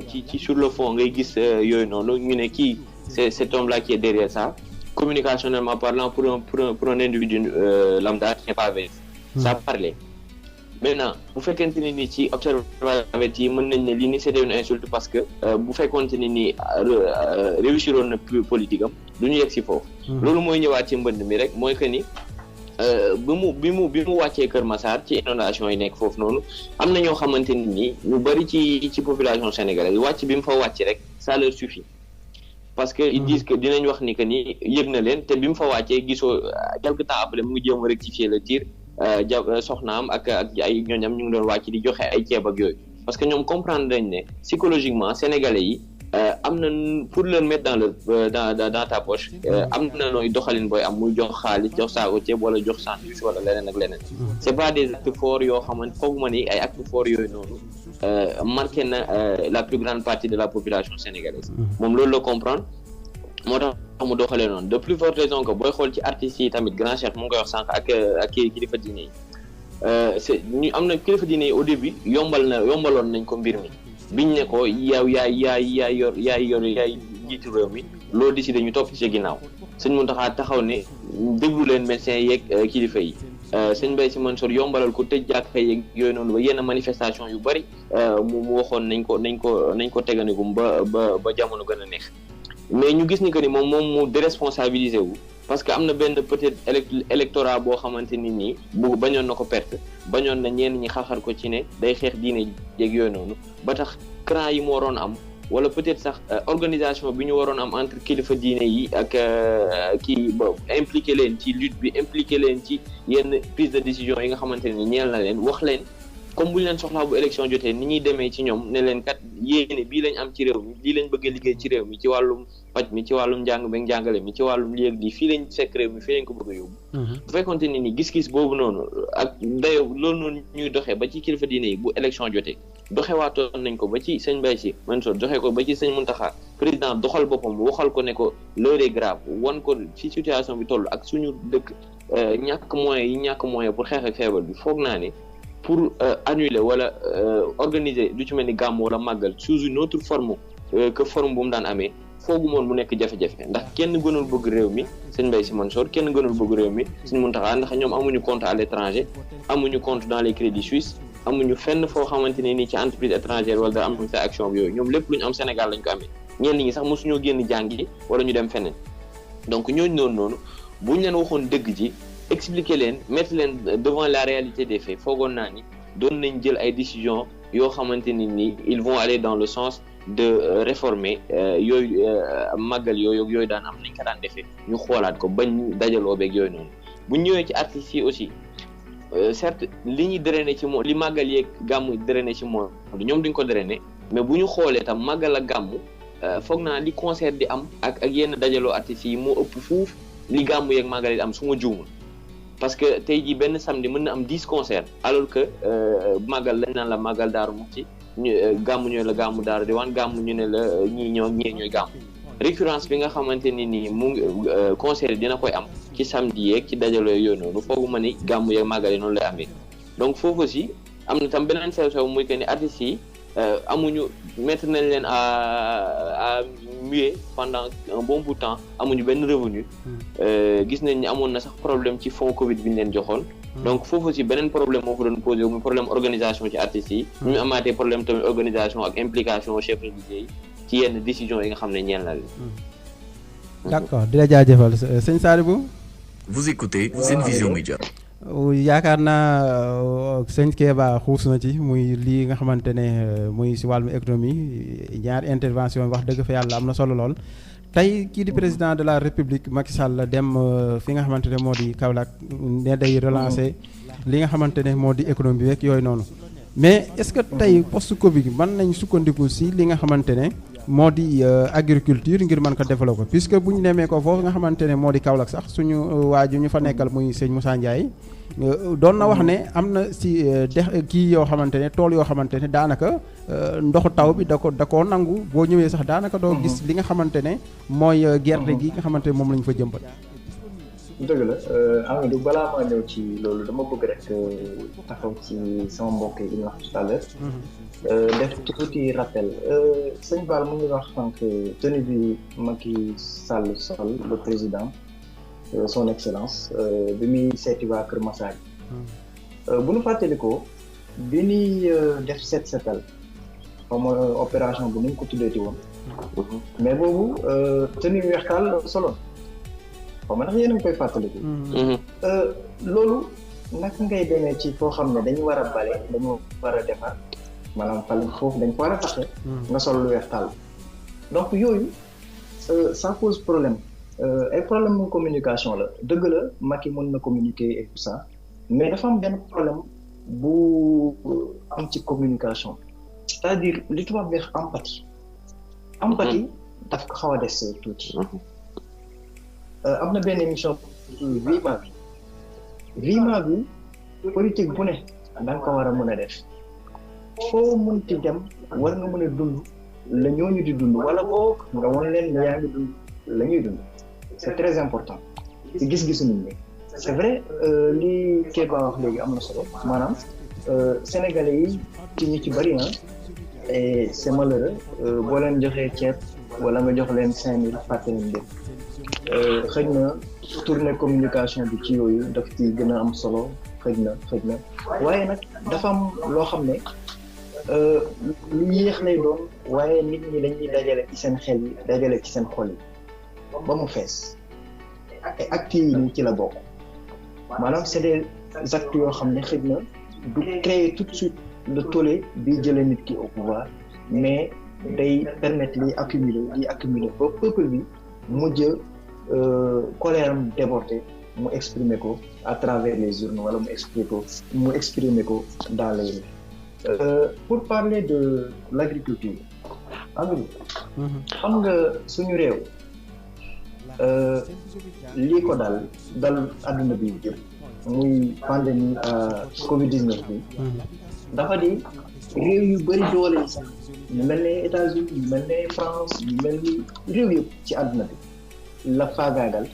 ci sur le fond ngay gis yooyu noonu ñu ne kii c'est cet homme là qui est derrière ça communicationnellement parlant pour un individu lambda n'est pas vrai ça parlait maintenant bu fekkente ne ni ci observateur averti yi mën nañ ne lii ni c'était une insulte parce que bu fekkonte ne ni réussiroon na politique am du ñu yegg si foofu loolu mooy ñëwaat ci mbënd mi rek mooy que ni bi mu wàccee Kër Massar ci inondation yi nekk foofu noonu am na ñoo xamante ni ñu bari ci population sénégalaise wàcc bi mu fa wàcc rek ça leur suffit parce que ils disent que dinañ wax ni que ni yëg na leen te bi mu fa wàccee gisoo quelque temps après mu ngi jéem a rectifier le tir soxnaam ak ay ñooñam ñu ngi doon wàcc di joxe ay ceeb ak yooyu parce que ñoom comprendre nañ ne psychologiquement sénégalais yi am na pour le mettre dans ta poche am na nooy doxalin booy am muy jox xaalis jox saako ceeb wala jox sandwich wala leneen ak leneen c'est pas des actes forts yoo xamante foog ma ni ay actes forts yooyu noonu marqué na la plus grande partie de la population sénégalaise moom loolu la comprendre moo tax mu doxalee noonu de plus forte raison que booy xool ci artistes yi tamit grand chef mu ngi koy wax sànq ak kilifa diine yi c'est ñu am na kilifa diine yi au début yombaloon nañ ko mbir mi biñ ne ko yow yaay njiitu réew mi loo décidé ñu topp ci ginnaaw sëñ Mountakha taxaw ne déglu leen médecins yeeg kilifa yi sëñ Mbaye Sy Mansour yombalal ko tëj jàkka yeeg yooyu noonu ba yenn manifestation yu bari mu waxoon nañ ko teganigum ba jamono gën a neex mais ñu gis ni que ni moom mu déresponsabilisé wu parce que am na benn peut-être électorat boo xamante ni nii bu bañoon na ko perte bañoon na ñenn ñi xaxar ko ci ne day xeex diine jéeg yooyu noonu ba tax cran yi mu waroon am wala peut-être sax organisation bi ñu waroon am entre kilifa diine yi ak kii ba impliqué leen ci lutte bi impliqué leen ci yenn prise de décision yi nga xamante ne ñeel na leen wax leen comme bu ñu leen soxlaa bu élection jotee ni ñuy demee ci ñoom ne leen kat yéene bii lañ am ci réew mi lii lañ bëgg a liggéey ci réew mi ci wàllum paj mi ci wàllum njàng beeg njàngale mi ci wàllum lii ak lii fii lañ fekk réew mi fii lañ ko bëgg a yóbbu bu fekkonte ne ni gis-gis boobu noonu ak dayo loolu noonu ñuy doxee ba ci kilifa diine yi bu élection jotee doxewaatoon nañ ko ba ci sëñ Mbaye Sy Mansour doxee ko ba ci sëñ Mountakha président doxal boppam waxal ko ne ko l'heure est grave wan ko ci situation bi toll ak suñu dëkk ñàkk moyen pour xeex ak feebar bi foog naa ne pour annuler wala organiser lu ci mel ni gàmm wala màggal sous une autre forme que forme bu mu daan amee foogu moon mu nekk jafe-jafe ndax kenn gënul bëgg réew mi sëñ Mbaye Sy Mansour kenn gënul bëgg réew mi sëñ Mountakha ndax ñoom amuñu compte à l'étranger amuñu compte dans les crédits suisses amuñu fenn foo xamante ne nii ci entreprise étrangère wala dara amuñu fa action bi yooyu ñoom lépp lu ñu am Sénégal lañ ko amee ñenn ñi sax mosuñoo génn jàngi wala ñu dem feneen donc ñooñu noonu bu ñu leen waxoon dëgg ji expliquer leen mettre leen devant la réalité des faits foogoon naa ni doon nañ jël ay décisions yoo xamante ni nii ils vont aller dans le sens de réformer yooyu màggal yooyu daan am nañ ko daan defee ñu xoolaat ko bañ dajaloo beeg yooyu noonu bu ñëwee ci artistes yi aussi certes li ñuy drainer ci moom li màggal yeeg gàmmu drainer ci moom ñoom duñ ko drainer mais bu ñu xoolee tam màggal ak gàmmu foog naa li concert di am ak yenn dajaloo artistes yi moo ëpp fuuf li gàmmu yeeg màggal yi am su ma juumul parce que tey jii benn samedi mën na am 10 concerts alors que màggal lañ naan la màggal Daaru Muxti gàmmu ñooy la gàmmu Daaru Diwaan gàmmu ñu ne la ñii ñooy gàmmu récurrence bi nga xamante ni nii mu concert yi dina koy am ci samedi yeeg ci dajaloo yooyu noonu foogu ma ni gàmmu yeeg màggal yi noonu lay amee donc foofu aussi am na tam beneen sew-sew muy que ni artistes yi amuñu mettre nañ leen à muer pendant un bon bout de temps amuñu benn revenu gis nañ ni amoon na sax problème ci fonds Covid bi ñu leen joxoon donc foofu aussi beneen problème moo fa doon posé muy problème organisation ci artistes yi ñu amaatee problème tamit organisation ak implication chef religieux yi ci yenn décision yi nga xam ne ñeel na leen d'accord di la jaajëfal sëñ Sadibou Vous écoutez Senvision Média. yaakaar naa sëñ Kéba xuus na ci muy lii nga xamante ne muy si wàllum économie ñaari intervention wax dëgg fa yàlla am na solo lool tey kii di président de la république Macky Sall dem fi nga xamante ne moo di Kaolack ne day relancer li nga xamante ne moo di économie beeg yooyu noonu mais est-ce que tey post Covid mën nañ sukkandiku si li nga xamante ne moo di agriculture ngir mën ko développer puisque bu ñu demee ko foofu nga xamante ne moo di Kaolack sax suñu waaju ñu fa nekkal muy sëñ Moussa Ndiaye doon na wax ne am na si kii yoo xamante ne tool yoo xamante ne daanaka ndoxu taw bi da koo nangu boo ñëwee sax daanaka doo gis li nga xamante ne mooy gerte gi nga xamante ne moom la ñu fa jëmbat. dëgg la Amadou balaa maa ñëw ci loolu dama bëgg rek taxaw ci sama mbokk yi ñu wax tout à l'heure def tuuti rappel sëñ Baal mu ngi wax sànq tenue bi Macky Sall sol le président son excellence bi muy seeti waa Kër Massar bu ñu fàttalikoo bi ñuy def setal comme opération bu ñu ko tuddeeti woon mais boobu tenue weextaal solo xaw ma ndax yéen a ngi koy fàttaliku. loolu naka ngay demee ci foo xam ne dañu war a bale dañu war a defar maanaam foofu dañ ko war a taxe nga sol lu weex tàll donc yooyu ça pose problème ay problème de communication la dëgg la Macky mën na communiquer et tout ça mais dafa am benn problème bu am ci communication c'est-à-dire li tubaab bi wax empathie daf ko xaw a des tuuti am na benn émission vie ma vie politique bu ne da nga ko war a mën a def foo mënti dem war nga mën a dund la ñooñu di dund wala boog nga wan leen yaa ngi dund la ñuy dund c'est très important ci gis-gisu nit ñi c'est vrai li Kéba wax léegi am na solo maanaam sénégalais yi ci ñu ci bari et c'est malheureux boo leen joxee ceeb wala nga jox leen 5000 fàtte leen def xëy na tournée communication bi ci yooyu daf ci gën a am solo xëy na waaye nag dafa am loo xam ne lu yéex lay doon waaye nit ñi dañuy dajale ci seen xel yi dajale ci seen xol yi ba mu fees te actes yi nii ci la bokk maanaam c'est des actes yoo xam ne xëy na du créer tout de suite le tollé bi jëlee nit ki au pouvoir mais day permettre liy accumuler ba peuple bi mujj colère am débordé mu exprimer ko à travers les urnes wala mu exprimer ko dans les rues. Pour parler de l'agriculture Amadou xam nga suñu réew lii ko dal adduna bi yëpp muy pandémie Covid-19 bi dafa di réew yu bëri doole yi sax ñu mel ne États-Unis ñu mel ne France ñu mel ni réew yëpp ci adduna bi la faagaagal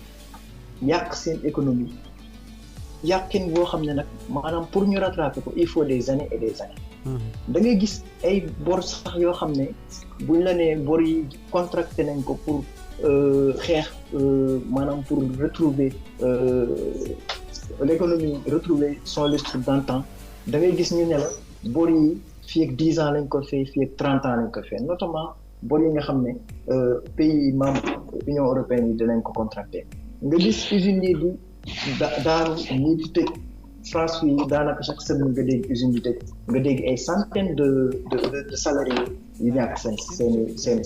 yàq seen économie yàqin boo xam ne nag maanaam pour ñu rattraper ko il faut des années et des années da ngay gis ay bor sax yoo xam ne buñ la nee bor yi contracté nañ ko pour xeex maanaam pour retrouver l'économie retrouver son lustre d'antan da ngay gis ñu ne la bor yi fii ak 10 ans lañ ko fay fii ak 30 ans lañ ko fay notamment bor yi nga xam ne pays membres Union européenne yi dinañ ko contracté nga gis usines yi di daanu ñii di tëj France fii daanaka chaque semaine nga dégg usine di tëj nga dégg ay centaines de salariés yu ñàkk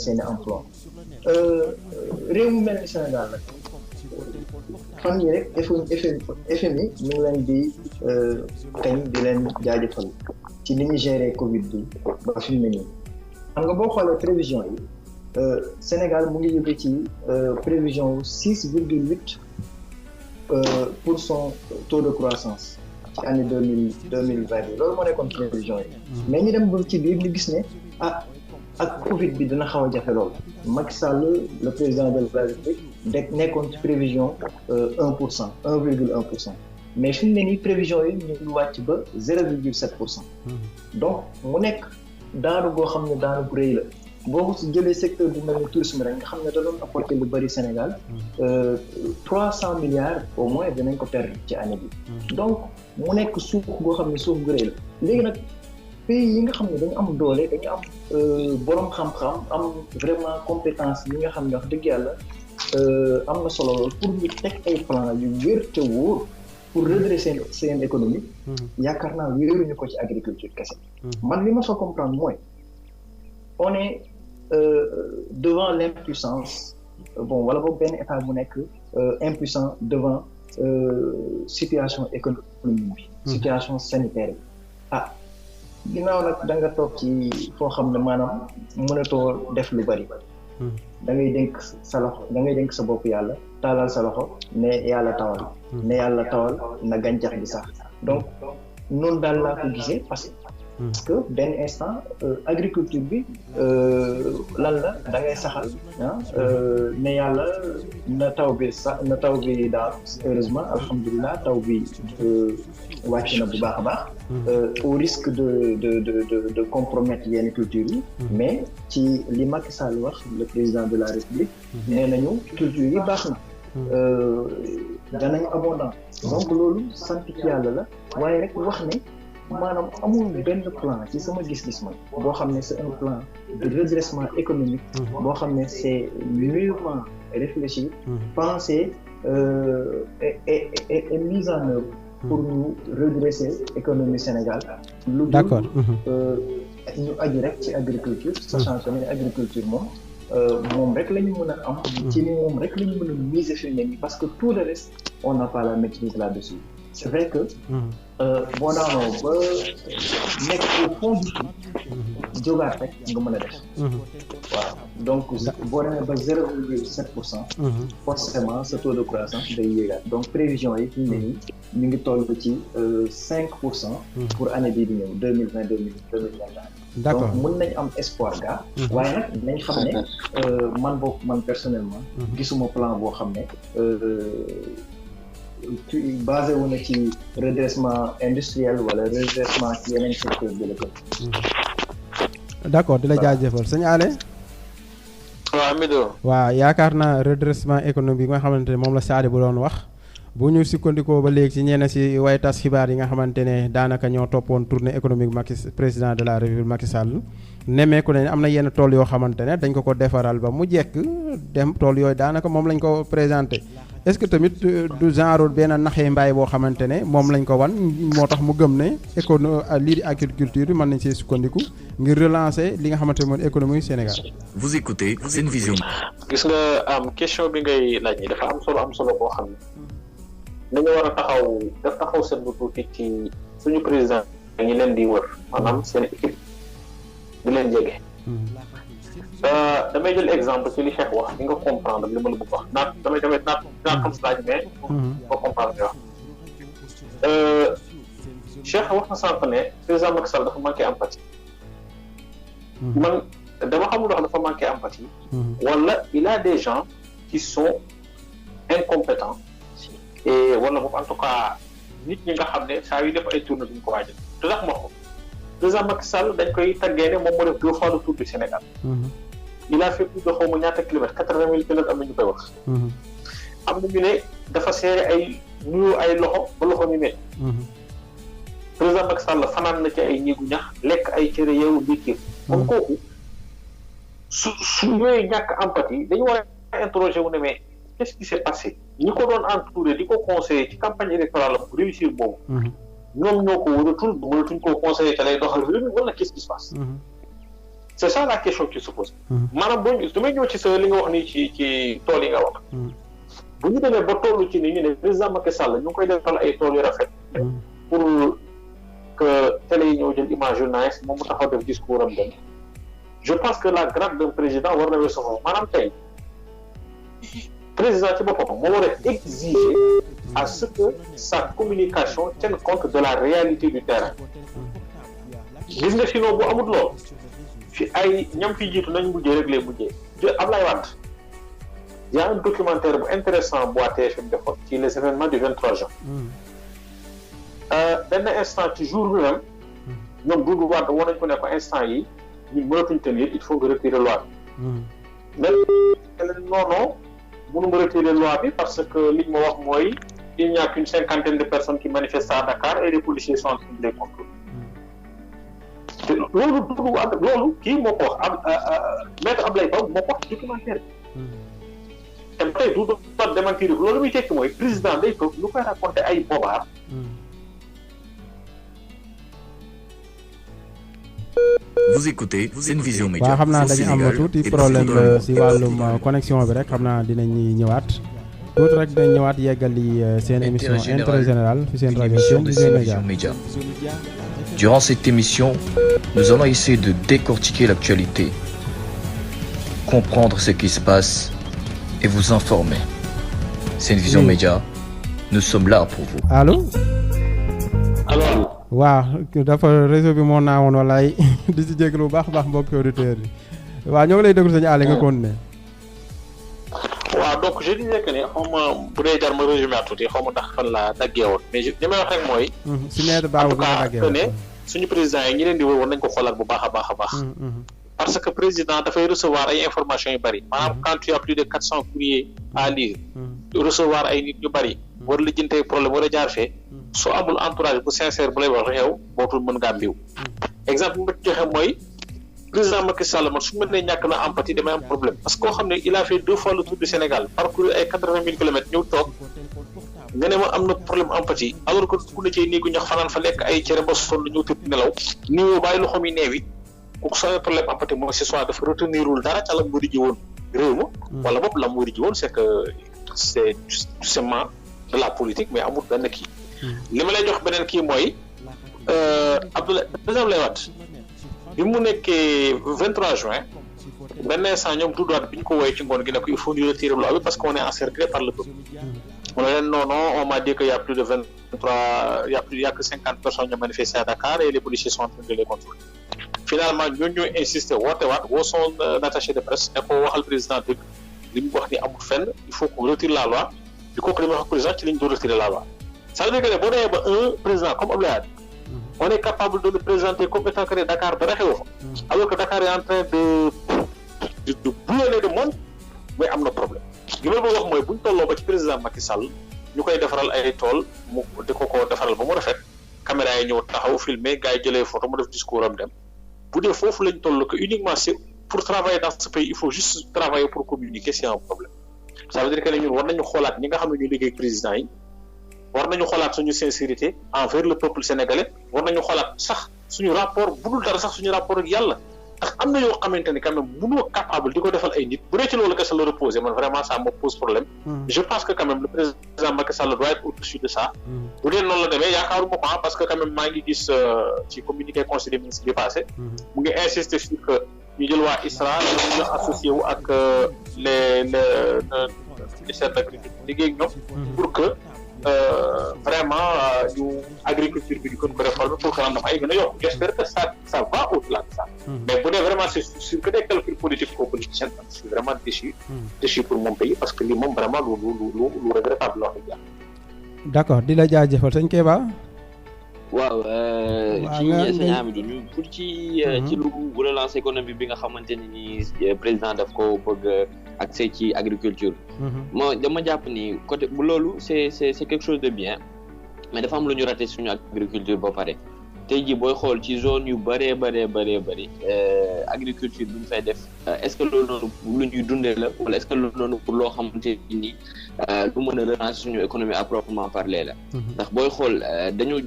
seen emploi réew mu mel ni Sénégal nag fan yi rek FMI ñu ngi leen di kañ di leen jaajëfal ci ni ñu gérer Covid bi ba fi mu ne nii xam nga boo xoolee prévision yi Sénégal mu ngi jóge ci prévision 6,8 pour son taux de croissance ci année 2020 bi loolu moo nekkoon prévision yi mais ñu dem ba ci biir ñu gis ne ak Covid bi dina xaw a jafe lool Macky Sall le président de la République nekkoon ci prévision 1,1% mais fi mu ne nii prévision yi ñu ngi wàcc ba 0,7%. Donc mu nekk daanu boo xam ne daanu bu rëy la boo ko si jëlee secteur bu mel ni tourisme rek nga xam ne da doon apporter lu bëri Sénégal 300 milliards au moins dinañ ko perdre ci année bi. Donc mu nekk suuf boo xam ne suuf bu rëy la léegi nag pays yi nga xam ne dañu am doole dañu am borom xam-xam am vraiment compétence yi nga xam ne wax dëgg yàlla am na solo lool pour ñu teg ay plan yu wér te wóor pour redresser seen économie. yaakaar naa wéeruñu ko ci agriculture kese. man li ma fa comprendre mooy on est devant l'impuissance bon wala boog benn état bu nekk impuissant devant situation économique bi. situation sanitaire bi ginnaaw nag da nga toog ci foo xam ne maanaam mënatoo def lu bari. da ngay dénk sa loxo da ngay dénk sa bopp yàlla taalal sa loxo ne yàlla tawal. ne yàlla tawal na gàncax bi sax donc noonu daal laa ko gisee parce que benn instant agriculture bi lan la da ngay saxal ne yàlla na taw bi daal heureusement alhamdulilah taw bi wàcc na bu baax a baax au risque de compromettre yenn culture yi mais ci li Macky Sall wax le président de la République nee nañu culture yi baax na danañ abondant donc loolu sant ci yàlla la waaye rek wax ne maanaam amul benn plan ci sama gis-gis man boo xam ne c'est un plan de redressement économique boo xam ne c'est mûrement réfléchi pensé est mise en œuvre pour ñu redresser économie Sénégal. D'accord. ñu aju rek ci agriculture sachant que ne agriculture moom rek la ñu mën a am ci ni moom rek la ñu mën a miser fi mu ne nii parce que tout le reste on n'a pas la maîtrise là-dessus c'est vrai que boo daanoo ba nekk au fond du trou jógaat rek nga mën a def waaw donc boo demee ba 0,7% forcément ce taux de croissance day yéegaat donc prévision yi fi mu ne nii ñu ngi toll ci 5% pour année bii di ñëw 2020-2021 d'accord donc mën nañ am espoir ga waaye nag nañ xam ne man personnellement gisuma plan boo xam ne basé wu na ci redressement industriel wala redressement ci yeneen secteur de l'économie. d'accord di la jaajëfal sëñ Alé. waaw Amidou. waaw yaakaar naa redressement économique bi nga xamante ne moom la Sadio bu doon wax bu ñu sukkandikoo ba léegi ci ñenn si way tas xibaar yi nga xamante ne daanaka ñoo toppoon tournée économique président de la République Macky Sall nemmeeku nañ am na yenn tool yoo xamante ne dañ ko defaral ba mu jekk dem tool yooyu daanaka moom lañ ko présenté est-ce que tamit du genre benn naxee mbaay boo xamante ne moom lañ ko wan moo tax mu gëm ne lii di agriculture bi mën nañ see sukkandiku ngir relancer li nga xamante ne mooy économie Sénégal. Vous écoutez Sen Vision. gis nga am question bi ngay laaj ni dafa am solo boo xam ne dañu war a taxaw seen bu tuuti ci suñu président ñi leen di wër maanaam seen équipe di leen jege. damay jël exemple ci li Cheikh wax di nga comprendre li ma la bëgg wax damay xam si laaj mais nga comprendre li wax Cheikh wax na sànq ne président Macky Sall dafa manqué empathie man dama xamul wax dafa manqué empathie wala il a des gens qui sont incompétents et wala boobu en tout cas nit ñi nga xam ne saa yu def ay tournée duñ ko waajal te tax ma ko président Macky Sall dañ koy taggee ne moom moo def 2 fois le tour du Sénégal. Il a fait plus de xaw ma ñaata kilomètres 80 000 kilomètres am na ñu koy wax. am na ñu ne dafa seere ay nuyoo ay loxo ba loxo ñu métti. président Macky Sall fanaan na ci ay néegu ñax lekk ay cere yeewu ndékki. kon kooku su ñooy ñàkk empathie dañu war a interroger wu ne mais qu'est-ce qui s'est passé ñi ko doon entouré di ko conseiller ci campagne électorale pour réussir boobu. ñoom ñoo ko wëratul mënatuñ koo conseiller te lay doxal réew mi wala qu'est-ce qui se passe. c'est ça la question qui se pose. maanaam boo damay ñëw ci sa li nga wax nii ci tool yi nga wax. bu ñu demee ba tollu ci ni ñu ne président Macky Sall ñu ngi koy defal ay tool yu rafet. pour que télé yi ñëw jël image yu nice moom mu taxaw def discours am dem. je pense que la grade d'un président war na weesu foofu maanaam tey président ci boppam moo war a exiger à ce que sa communication tienne compte de la réalité du terrain. gis nga sinon bu amul lool fi ay ñam fi jiitu nañ mujjee rek lay mujjee Ablaye Wade y a un documentaire bu intéressant bu TFM defoon ci les événements du 23 juin. benn instant ci jour bi même ñoom Doudou Wade woon nañ ko ne ko instant yi ñun mënatuñ tenir il faut nga retirer loi bi. mais non mënuma retirer loi bi parce que li ma wax mooy il n'y a qu'une 50aine de personnes qui manifestent à Dakar et les policiers sont en train de les contrôler. te loolu kii moo ko wax maître Ablaye Ba moo ko wax documentaire bi. te ba tey du doon démentir loolu muy tekki mooy président day toog lu koy raconter ay bobaar. Vous écoutez Sen Vision Média. waaw xam naa dañu am tuuti problème si wàllum connexion bi rek xam naa dinañ ñëwaat tuuti rek dinañ ñëwaat yeggali seen émission intérêt général fi seen rajo Sen Vision Média. Durant cette émission, nous allons essayer de décortiquer l'actualité, comprendre ce qui se passe et vous informer. Sen Vision Média, nous sommes là pour vous. Allô? Allô? waaw dafa réseau bi moo naawoon walaay di si jégalu bu baax a baax mbokki auditeurs yi waaw ñoo ngi lay déglu sañu àll nga continuer. waaw donc je disais que ne xaw ma bu dee jar ma résumé à tuuti xaw ma ndax fan la daggee woon mais li may wax rek mooy. si maître Babou nga daggee woon ne suñu président yi ñi leen di wër war nañ ko xoolaat bu baax a baax a baax. parce que président dafay recevoir ay informations yu bari maanaam quand tu as plus de 400 courriers à lire. recevoir ay nit ñu bari. war la jëntee problème war a jaar fee. soo amul entourage bu sincère bu lay wax yow bootul mën ngaa mbiw. exemple bu ma joxe mooy président Macky Sall man su ma nee ñàkk na empathie damay am problème parce que koo xam ne il a fait 2 fois le tour du Sénégal parcouru ay 80 000 kilomètres ñëw toog nga ne ma am na problème empathie alors que ku ne cay néegu ñax fanaan fa lekk ay cere ba sonn ñëw tëdd nelaw nii bàyyi loxoom yi neewi kooku soo problème empathie mooy ce soit dafa retenirul dara ca la mu ji woon réew ma wala bopp la mu ji woon c'est que c'est justement de la politique mais amul benn kii li ma lay jox beneen kii mooy Abdoulaye président Abdoulaye Wade bi mu nekkee 23 juin benn instant ñoom tout droit bi ñu ko woowee ci ngoon gi ne ko il faut ñu retirer loi bi parce qu'on est encerclé par le peuple mu ne leen non on m'a dit que y a plus de 23 y a que 50 personnes ñoo manifesté à Dakar et les policiers sont en train de les contrôler finalement ñooñu ñooy insister woote waat woo son attaché de presse ne ko waxal président dëgg li mu wax ni amul fenn il faut qu'on retire la loi bi kooku li mu wax président ci li ñu doon retirer la loi ça veut dire que ne boo demee ba un président comme Abdoulaye Wade on est capable de le présenter comme étant que Dakar dara xew fa alors que Dakar est en train de bouillonner de monde mais am na problème li ma bëgg wax mooy bu ñu tolloo ba ci président Macky Sall ñu koy defaral ay tool mu di ko defaral ba mu rafet caméra yi ñëw taxaw filmer gars yi jëlee photo mu def discours am dem bu dee foofu lañ toll que uniquement c'est pour travailler dans ce pays il faut juste travailler pour communiquer c'est un problème ça veut dire que ne ñun war nañu xoolaat ñi nga xam ne ñu liggéey président yi war nañu xoolaat suñu sincérité envers le peuple sénégalais war nañu xoolaat sax suñu rapport bu dul dara sax suñu rapport ak yàlla ndax am na yoo xamante ni quand même mënoo capable di ko defal ay nit bu dee ci loolu kese la reposer man vraiment ça me pose problème je pense que quand même le président Macky Sall doit être au-dessus de ça bu dee noonu la demee yaakaaruma ko parce que quand même maa ngi gis ci communiqué conseil des ministres bi passé mu ngi insister sur que ñu jël waa ISRA ñu associé wu ak les ministère de l'agriculture liggéey ak ñoom pour que vraiment ñu agriculture bi di gën ko réformer pour que rendement ay gën a yokk j'espère que ça va au-delà de ça mais bu dee vraiment c'est sûr que des calculs politiques ou politiciens je suis vraiment déçu pour mon pays parce que lii moom vraiment lu regrettable la wax dëgg d'accord di la jaajëfal sëñ Kéba waaw ci sëñ Amidou ñu pour ci lu relance économique bi nga xamante ni président daf ko bëgg accès ci agriculture moo dama jàpp ni côté bu loolu c'est quelque chose de bien mais dafa am lu ñu raté suñu agriculture ba pare tey jii booy xool ci zone yu bëree agriculture bi ñu fay def est-ce que loolu noonu lu ñuy dundee la wala est-ce que loolu noonu pour loo xamante ni lu mën a relancer suñu économie à proprement parler la ndax booy xool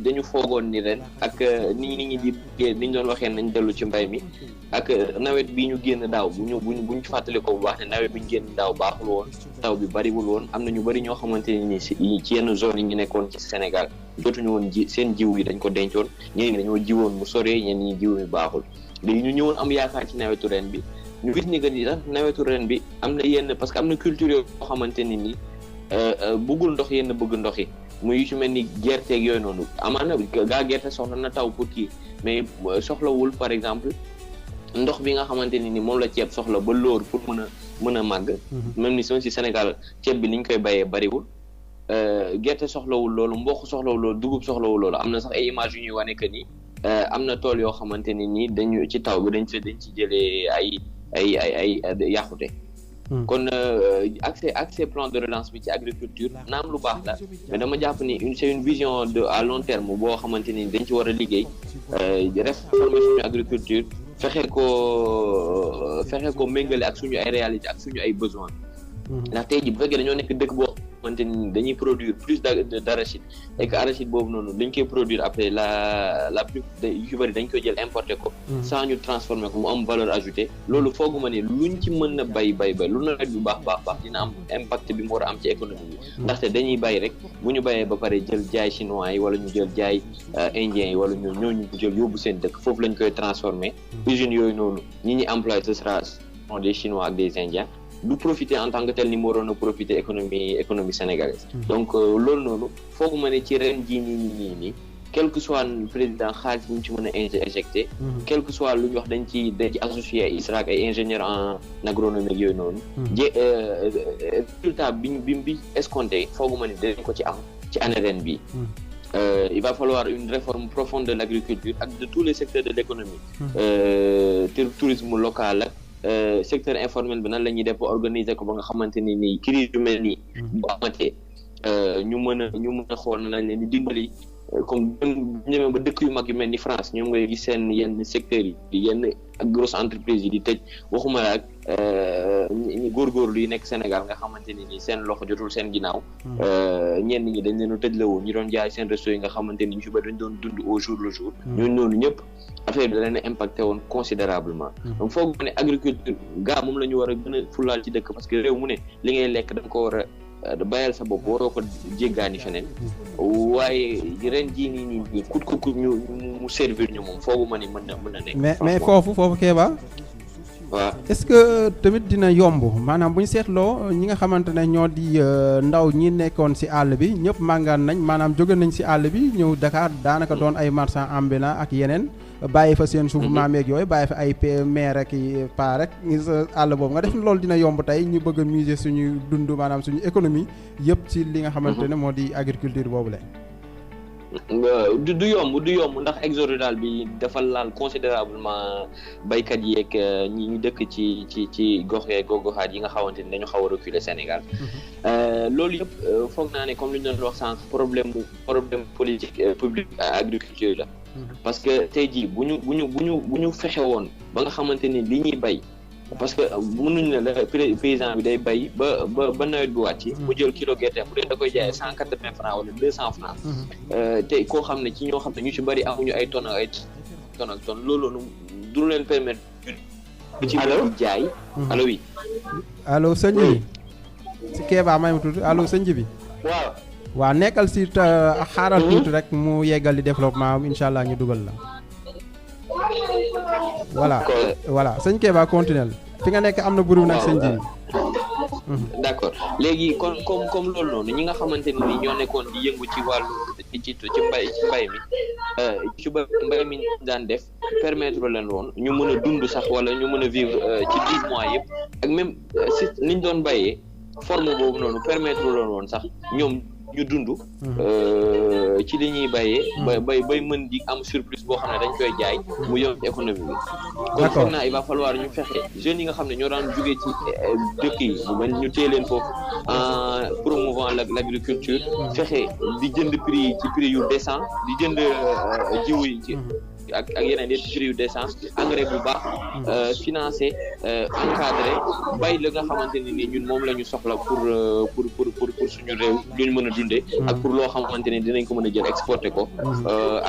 dañu foogoon ni ren ak nit ñi di ni ñu doon waxee nañ dellu ci mbay mi ak nawet bi ñu génn daaw bu ñu fàttali ko bu baax ne nawet bi ñu génn daaw baaxul woon taw bi bariwul woon am na ñu bari ñoo xamante ni ci yenn zone yi ñu nekkoon ci Sénégal jotuñu woon seen jiw yi dañ ko dencoon ñeneen dañoo jiwoon mu soree ñenn ñi jiw mi baaxul léegi ñu ñëwoon am yaakaar ci nawetu ren bi ñu gis ni que ni sax nawetu ren bi am na yenn parce que am na culture yoo xamante ni bëggul ndox yenn bëgg ndox yi muy ci mel ni gerteeg yooyu noonu amaana gaa gerte soxla na taw pour kii mais soxlawul par exemple ndox bi nga xamante ni moom la ceeb soxla ba lóor pour mën a màgg même ni si Sénégal ceeb bi ni ñu koy bayee bariwul gerte soxlawul loolu mboq soxlawul loolu dugub soxlawul loolu am na sax ay images yu ñuy wane que ni am na tool yoo xamante ni dañu ci taw bi dañ ci jëlee ay yàqute kon accès plan de relance bi ci agriculture naam lu baax la mais dama jàpp ni c'est une vision à long terme boo xamante ni dañ ci war a liggéey réformer suñu agriculture fexe ko méngale ak suñu ay réalité ak suñu ay besoins ndax tey ji bu fekkee dañoo nekk dëkk boo xamante ni dañuy produire plus d'arachide et que arachide boobu noonu dañ koy produire après la plus yu ci bëri dañ koy jël importer ko sans ñu transformer ko mu am valeur ajoutée loolu fooguma ne luñ ci mën na bay lu nawet bi baax dina am impact bi mu war a am ci économie bi ndaxte dañuy bay rek bu ñu bayee ba pare jël jaay chinois yi wala ñu jël jaay indiens yi wala ñooñu jël yóbbu seen dëkk foofu lañ koy transformer usines yooyu noonu ñi ñuy employé ce sera des chinois ak des indiens du profiter en tant que tel ni mu waroon a profiter économie sénégalaise donc loolu noonu fooguma ne ci ren jii nii quel que soit président xaalis bu mu ci mën a injecté quel que soit lu ñu wax dañ ci associé ay ISRA ak ay ingénieurs en agronomie ak yooyu noonu résultat bi escompté fooguma ne dañ ko ci am ci année ren bi il va falloir une réforme profonde de l'agriculture ak de tous les secteurs de l'économie tourisme local ak secteur informel bi nan la ñuy def organiser ko ba nga xamante ni nii crise yu mel nii bu amatee ñu mën a xool na lañ leen di dimbali comme bu ñëwee ba dëkk yu mag yu mel ni France ñoom ngay gis seen yenn secteurs yi yenn ak grosse entreprise yi di tëj waxuma la ak ñi góorgóorlu yi nekk Sénégal nga xamante ni seen loxo jotul seen ginnaaw ñenn ñi dañ leen a tëj la woon ñu doon jaay seen resto yi nga xamante ni ñu si ba dañ doon dund au jour le jour ñooñu noonu ñëpp affaire bi da leen a impacté woon considérablement donc foog ne agriculture gaa moom la ñu war a gën a fulaal ci dëkk parce que réew mu ne li ngay lekk da nga ko war a bayal sa bopp waroo ko jéggaani feneen waaye ren jii nii kut ko ñu mu servir ñu moom foogu ma ni mën na nekk mais foofu Kéba waaw est-ce que tamit dina yomb maanaam bu ñu seetloo ñi nga xamante ne ñoo di ndaw ñi nekkoon ci àll bi ñëpp màngaan nañ maanaam jóge nañ ci àll bi ñëw Dakar daanaka doon ay marchands ambulants ak yeneen bàyyi fa seen suufu maameeg yooyu bàyyi fa ay maire ak i pa rek àll boobu nga def loolu dina yomb tey ñu bëgg a miser suñu dund maanaam suñu économie yëpp ci li nga xamante ne moo di agriculture boobu la du yomb ndax exode rural bi dafa laal considérablement baykat yi ak ñi dëkk ci gox-goxaat yi nga xamante ni dañu xaw a reculer Sénégal loolu yëpp foog naa ne comme li ñu doon wax sànq problème politique publique agriculture la parce que tey jii bu ñu fexe woon ba nga xamante ni li ñuy bay parce que mënuñ ne la paysan bi day bay ba nawet bi wàcc mu jël kilo gerte bu dee da koy jaayee 180 francs wala 200 francs te koo xam ne ci ñoo xam ne ñu ci bëri amuñu ay tonnes ak tonnes loolu du leen permettre ci jaay allo oui allo sëñ bi si Kéba may ma tuuti allo sëñ bi waaw nekkal si xaaral tuuti rek mu yeggal di développement incha allah ñu dugal la voilà sëñ Kéba continuel fi nga nekk am na buru nag sëñ ji d'accord léegi comme loolu noonu ñi nga xamante ni ñoo nekkoon di yëngu ci wàllu ci mbay mi ci mbay mi daan def permettre leen woon ñu mën a dund sax wala ñu mën a vivre ci 10 mois yëpp ak même si niñ doon bayee forme boobu noonu permettre leen woon sax ñoom ñu dund ci li ñuy bayee bay mën di am surplus boo xam ne dañ koy jaay mu yomb ci économie bi kon foog naa il va falloir ñu fexe jeunes yi nga xam ne ñoo daan jógee ci dëkk yi ñu téye leen foofu en promouvant l'agriculture fexe di jënd prix yi ci prix yu décent di jënd jiw yi ci ak yeneen yi prix yu décent engrais bu baax financé encadré bay la nga xamante ni nii ñun moom la ñu soxla pour suñu réew lu ñu mën a dundee ak pour loo xamante ni dinañ ko mën a jël exporté ko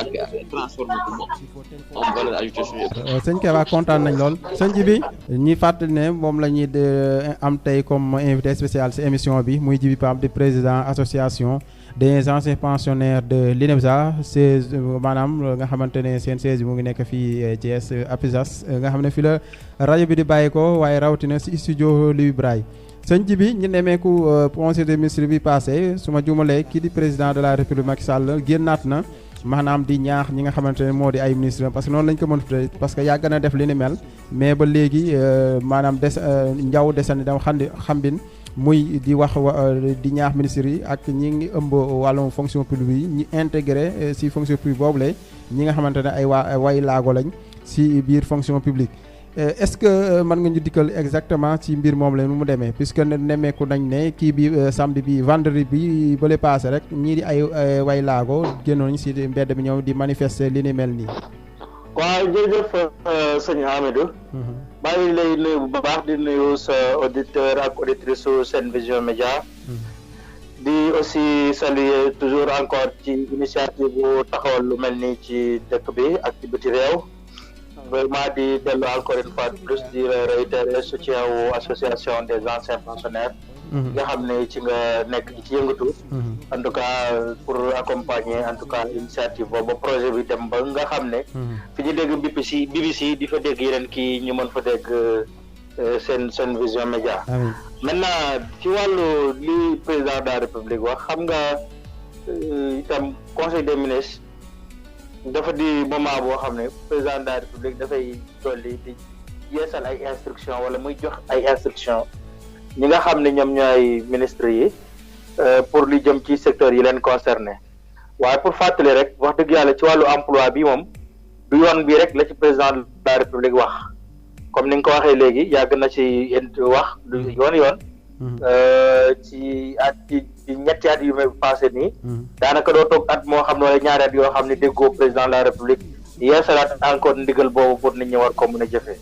ak transformé ko en valeur ajoutée suñu sëñ Kéba kontaan nañ lool sëñ Djibi ñi fàttali ne moom la ñuy am tey comme invité spécial ci émission bi muy Djibi Pape di président association des anciens pensionnaires de l'INEFJA maanaam nga xamante ne seen siège bi mu ngi nekk fii Thiès Apizas nga xam ne fi la rajo bi di bàyyi ko waaye rawatina ci studio Louis Braille sëñ Djibi ñu nemeeku conseil des ministres bi passé su ma juumalee kii di président de la république Macky Sall génnaat na maanaam di ñaax ñi nga xamante ne moo di ay ministres parce que noonu lañ ko mën a parce que yàgg na def li ni mel mais ba léegi maanaam njaw desandi dama xambin muy di wax di ñaax ministres yi ak ñi ngi ëmb wàllum fonction publique yi ñi intégré ci fonction publique boobule ñi nga xamante ne ay way laago lañ ci biir fonction publique est-ce que mën nga ñu dikkal exactement ci mbir moom la nu mu demee puisque nemmeeku nañ ne kii bi samedi bi vendredi bi bale passé rek ñii di ay way laago génnoon ci mbedd bi ñëw di manifester li ni mel nii. waaw jërëjëf sëñ Hamidou. maa ngi lay nuyu bu baax di nuyu sa auditeur ak auditrice su Sen Vision Média. di aussi saluer toujours encore ci initiative bu taxawal lu mel nii ci dëkk bi ak ci biti réew. vraiment di dellu encore une fois de plus di réitérer soutien wu association des anciens pensionnaires. nga xam ne ci nga nekk ci yëngatu. en tout cas pour accompagner en tout cas initiative boobu projet bi dem ba nga xam ne. fi ñu dégg BBC di fa dégg yeneen kii ñu mën fa dégg Sen Vision Média. maintenant ci wàllu li président de la République wax xam nga itam conseil des ministres. dafa di moment boo xam ne président de la République dafay dolli di yeesal ay instructions wala muy jox ay instructions ñi nga xam ne ñoom ñooy ministres yi pour li jëm ci secteur yi leen concerné waaye pour fàttali rek wax dëgg yàlla ci wàllu emploi bi moom du yoon bi rek la ci président de la République wax comme ni nga ko waxee léegi yàgg na ci wax du yoon ci ñetti at yu may passé nii daanaka doo toog at moo xam ne wala ñaari at yoo xam ne déggoo président de la république yeesalaat encore ndigal boobu pour nit ñi war ko mën a jëfee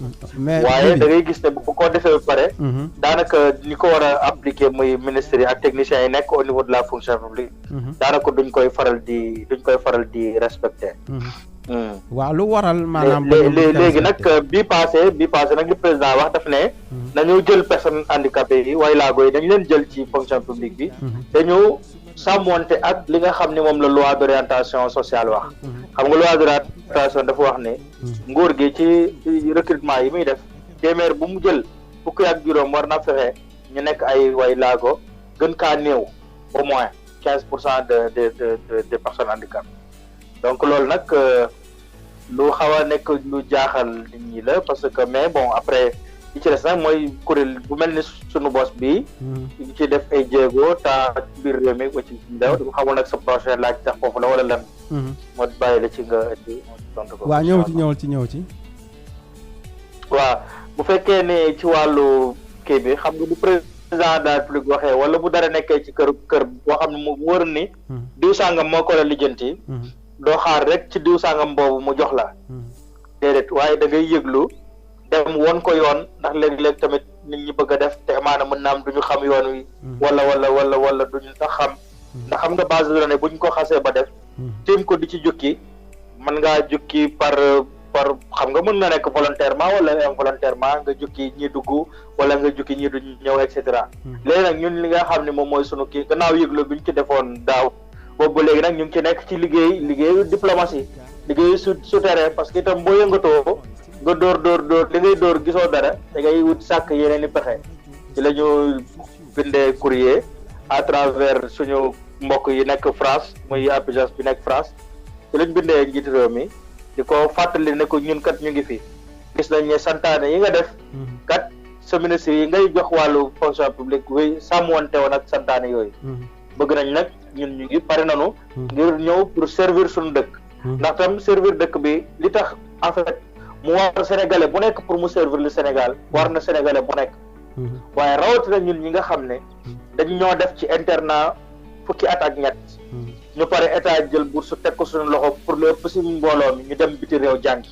waaye da ngay gis ne bu ko defee ba pare daanaka ñi ko war a appliquer muy ministres yi ak techniciens yi nekk au niveau de la fonction publique daanaka duñ koy faral di respecter waaw lu waral maanaam léegi nag bii passé nag li président wax daf ne nañu jël personnes handicapées yi way laago yi dañ leen jël ci fonction publique bi dañu sàmmonte ak li nga xam ne moom la loi d'orientation sociale wax xam nga loi d'orientation dafa wax ne nguur gi ci recrutement yi muy def téeméer bu mu jël fukki ak juróom war na fexe ñu nekk ay way laago gën kaa néew au moins 15% de personnes handicapées donc loolu nag lu xaw a nekk lu jaaxal nit ñi la parce que mais bon après li ci des nag mooy kuréel bu mel ni sunu bos bi ñu ci def ay jéego ta biir réew mi ci daw dama xamul nag sa prochain laaj tax foofu la wala lan moo bàyyi la ci nga indi tontu ko waaw ñëw ci waaw bu fekkee ne ci wàllu kii bi xam nga bu président de la République waxee wala bu dara nekkee ci kër boo xam ne mu wër ni diw sàngam moo ko la lijjanti doo xaar rek ci diw sàngam boobu mu jox la déedéet waaye da ngay yëglu dem won ko yoon ndax léeg-léeg tamit nit ñi bëgg a def te amaana mën na am duñu xam yoon wi wala duñu sax xam ndax xam nga base de données buñ ko xasee ba def tiim ko di ci jukki mën ngaa jukki par xam nga mën nga nekk volontairement wala involontairement nga jukki ñi dugg wala nga jukki ñi duñ ñëw et cetera léegi nag ñun li nga xam ne moom mooy sunu kii gannaaw yëglu biñ ci defoon daaw boobu léegi nag ñu ngi ci nekk ci liggéeyu diplomatie liggéeyu souterrain parce que itam boo yëngatoo nga dóor li ngay dóor gisoo dara da ngay wut sàkk yeneen i pexe ci la ñu bindee courrier à travers suñu mbokk yi nekk France muy Abidjan bi nekk France ci lañ bindee njiitu réew mi di ko fàttali ne ko ñun kat ñu ngi fi gis nañ ne santaane yi nga def kat sa ministre yi ngay jox wàllu fonction publique wéy sàmmonte woon ak santaane yooyu bëgg nañ nag ñun ñu ngi pare nañu ngir ñëw pour servir suñu dëkk ndax tam servir dëkk bi li tax en fait mu war sénégalais bu nekk pour mu servir le Sénégal war na sénégalais bu nekk waaye rawatina ñun ñi nga xam ne dañ ñoo def ci internat fukki at ak ñett ñu pare état jël bourse teg ko suñu loxo pour le ëpp si mbooloo mi ñu dem biti réew jàngi